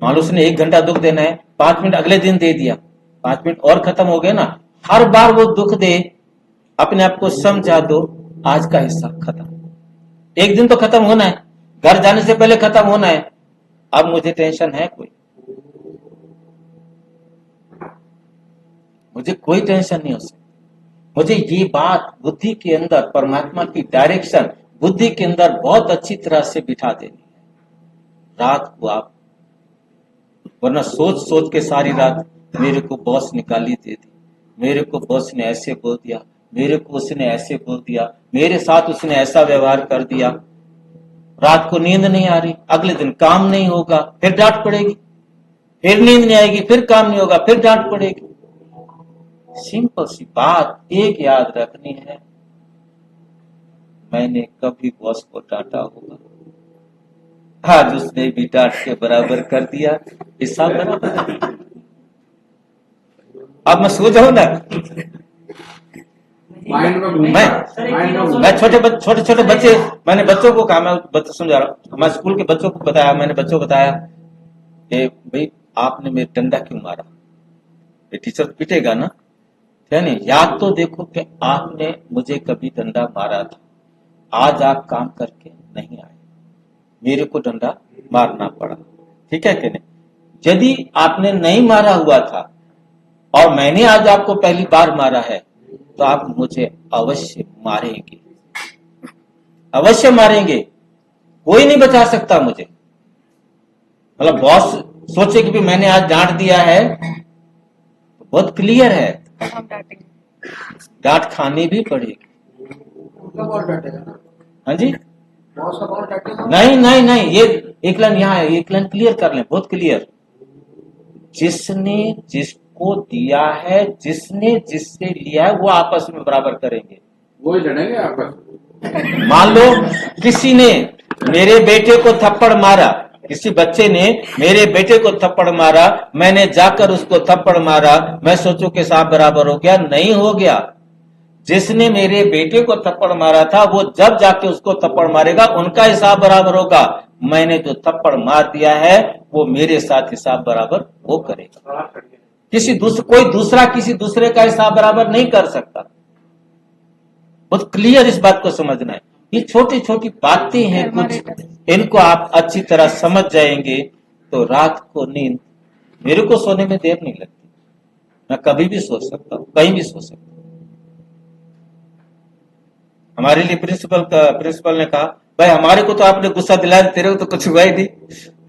मान लो उसने 1 घंटा दुख देना है, 5 मिनट अगले दिन दे दिया, 5 मिनट और खत्म हो गया ना। हर बार वो दुख दे, अपने आप को समझा दो, आज का हिस्सा खत्म। एक दिन तो खत्म होना है, घर जाने से पहले खत्म होना है। अब मुझे टेंशन है कोई? मुझे कोई टेंशन नहीं हो सकती। मुझे ये बात बुद्धि के अंदर, परमात्मा की डायरेक्शन बुद्धि के अंदर बहुत अच्छी तरह से बिठा देनी है। रात को आप, वरना सोच के सारी रात, मेरे को बॉस ने गाली दे दी, मेरे को बॉस ने ऐसे बोल दिया, मेरे को उसने ऐसे बोल दिया, मेरे साथ उसने ऐसा व्यवहार कर दिया। रात को नींद नहीं आ रही, अगले दिन काम नहीं होगा, फिर डांट पड़ेगी, फिर नींद नहीं आएगी, फिर काम नहीं होगा, फिर डांट पड़ेगी। सिंपल सी बात एक याद रखनी है, मैंने कभी बॉस को डांटा होगा, आज उसने भी डांट के बराबर कर दिया, हिसाब बराबर। अब मैं सो जाऊं ना, मैं छोटे छोटे बच्चे, मैंने बच्चों को कहा, मैं बच्चे समझा रहा हूँ, मैं स्कूल के बच्चों को बताया, मैंने बच्चों को बताया कि भाई आपने मेरे डंडा क्यों मारा, ये टीचर पीटेगा ना, है नहीं, याद तो देखो कि आपने मुझे कभी डंडा मारा था, आज आप काम करके नहीं आए, मेरे को डंडा मारना पड़ा, ठीक है कि नहीं। यदि आपने नहीं मारा हुआ था और मैंने आज आपको पहली बार मारा है, तो आप मुझे अवश्य मारेंगे, अवश्य मारेंगे, कोई नहीं बचा सकता मुझे। मतलब बॉस सोचे कि भी मैंने आज डांट दिया है, तो बहुत क्लियर है, डांट खानी भी पड़ेगी। हाँ जी, नहीं नहीं नहीं, ये एक लाइन यहाँ है, एक लाइन क्लियर कर लें, बहुत क्लियर। जिसने जिसको दिया है, जिसने जिससे लिया है, वो आपस में बराबर करेंगे, वो लड़ेंगे आपस। मान लो किसी ने मेरे बेटे को थप्पड़ मारा, किसी बच्चे ने मेरे बेटे को थप्पड़ मारा, मैंने जाकर उसको थप्पड़ मारा, मैं सोचूं कि साहब बराबर हो गया, नहीं हो गया। जिसने मेरे बेटे को थप्पड़ मारा था, वो जब जाके उसको थप्पड़ मारेगा, उनका हिसाब बराबर होगा। मैंने जो थप्पड़ मार दिया है, वो मेरे साथ हिसाब बराबर वो करेगा। कोई दूसरा किसी दूसरे का हिसाब बराबर नहीं कर सकता। बहुत क्लियर इस बात को समझना है। ये छोटी छोटी बातें हैं कुछ, इनको आप अच्छी तरह समझ जाएंगे तो रात को नींद, मेरे को सोने में देर नहीं लगती, मैं कभी भी सो सकता हूं, कहीं भी सो सकता हूं। हमारे लिए प्रिंसिपल ने कहा, भाई हमारे को तो आपने गुस्सा दिलाया, तेरे को तो कुछ हुआ ही नहीं।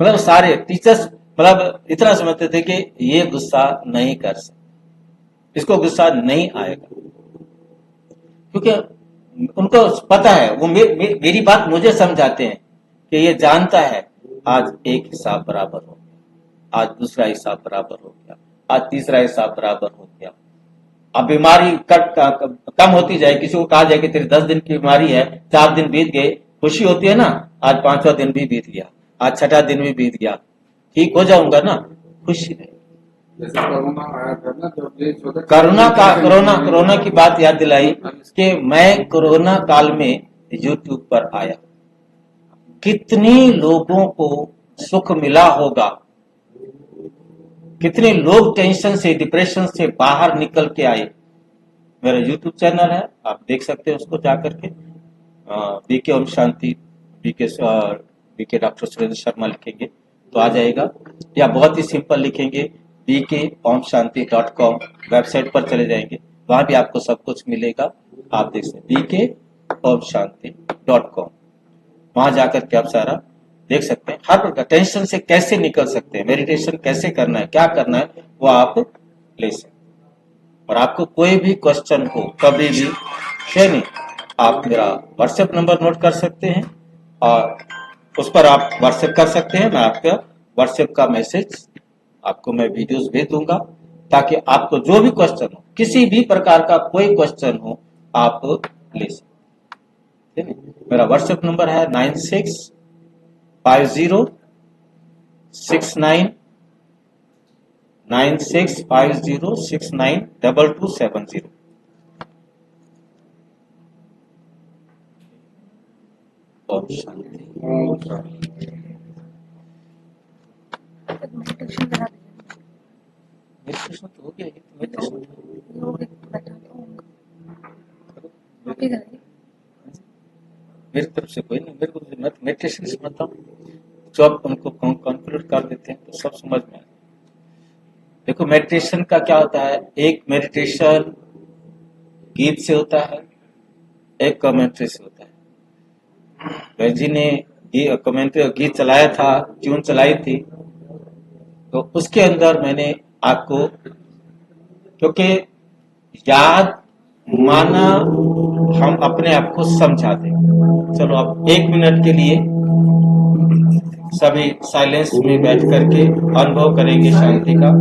मतलब सारे टीचर्स मतलब इतना समझते थे कि ये गुस्सा नहीं कर सकते, इसको गुस्सा नहीं आएगा, क्योंकि उनको पता है, वो मेरी बात मुझे समझाते हैं कि ये जानता है आज एक हिसाब बराबर हो गया, आज दूसरा हिसाब बराबर हो गया, आज तीसरा हिसाब बराबर हो गया। अब बीमारी कम होती जाए, किसी को कहा जाए कि तेरी 10 दिन की बीमारी है, 4 दिन बीत गए, खुशी होती है ना, आज 5वां दिन भी बीत गया, आज 6ठा दिन भी बीत गया, ठीक हो जाऊंगा ना, खुशी रहेगी। जैसे कोरोना आया था ना, तो कोरोना की बात याद दिलाई कि मैं कोरोना काल में यूट्यूब पर आया, कितने लोगों को सुख मिला होगा, कितने लोग टेंशन से, डिप्रेशन से बाहर निकल के आए। मेरा यूट्यूब चैनल है, आप देख सकते हैं उसको जाकर के, BK Om Shanti, BK doctor Surendra Sharma लिखेंगे तो आ जाएगा, या बहुत ही सिंपल लिखेंगे bkomshanti.com, वेबसाइट पर चले जाएंगे, वहां भी आपको सब कुछ मिलेगा, आप देख सकते bkomshanti.com, वहां जाकर के आप सारा देख सकते हैं, हर प्रकार टेंशन से कैसे निकल सकते हैं, मेडिटेशन कैसे करना है, क्या करना है, वो आप ले सकते हैं। और आपको कोई भी क्वेश्चन हो कभी भी, नहीं, आप मेरा व्हाट्सएप नंबर नोट कर सकते हैं और उस पर आप व्हाट्सएप कर सकते हैं, मैं आपका व्हाट्सएप का मैसेज आपको मैं वीडियोस भेज दूंगा, ताकि आपको जो भी क्वेश्चन हो, किसी भी प्रकार का कोई क्वेश्चन हो, आप ले सकते हैं। मेरा व्हाट्सएप नंबर है 9650692270। ओम शांति। मेडिटेशन तो हो गया, मेरी तरफ से कोई नहीं, मेरे को मेडिटेशन समझता हूँ, जो आप उनको कॉन्क्लूड कर देते हैं तो सब समझ में आता है। देखो मेडिटेशन का क्या होता है, एक मेडिटेशन गीत से होता है, एक कमेंट्री से होता है। वैद्य जी ने कमेंट्री गीत चलाया था, ट्यून चलाई थी, तो उसके अंदर मैंने आपको, क्योंकि याद माना हम अपने आप को समझा दें। चलो आप 1 मिनट के लिए सभी साइलेंस में बैठ करके अनुभव करेंगे शांति का।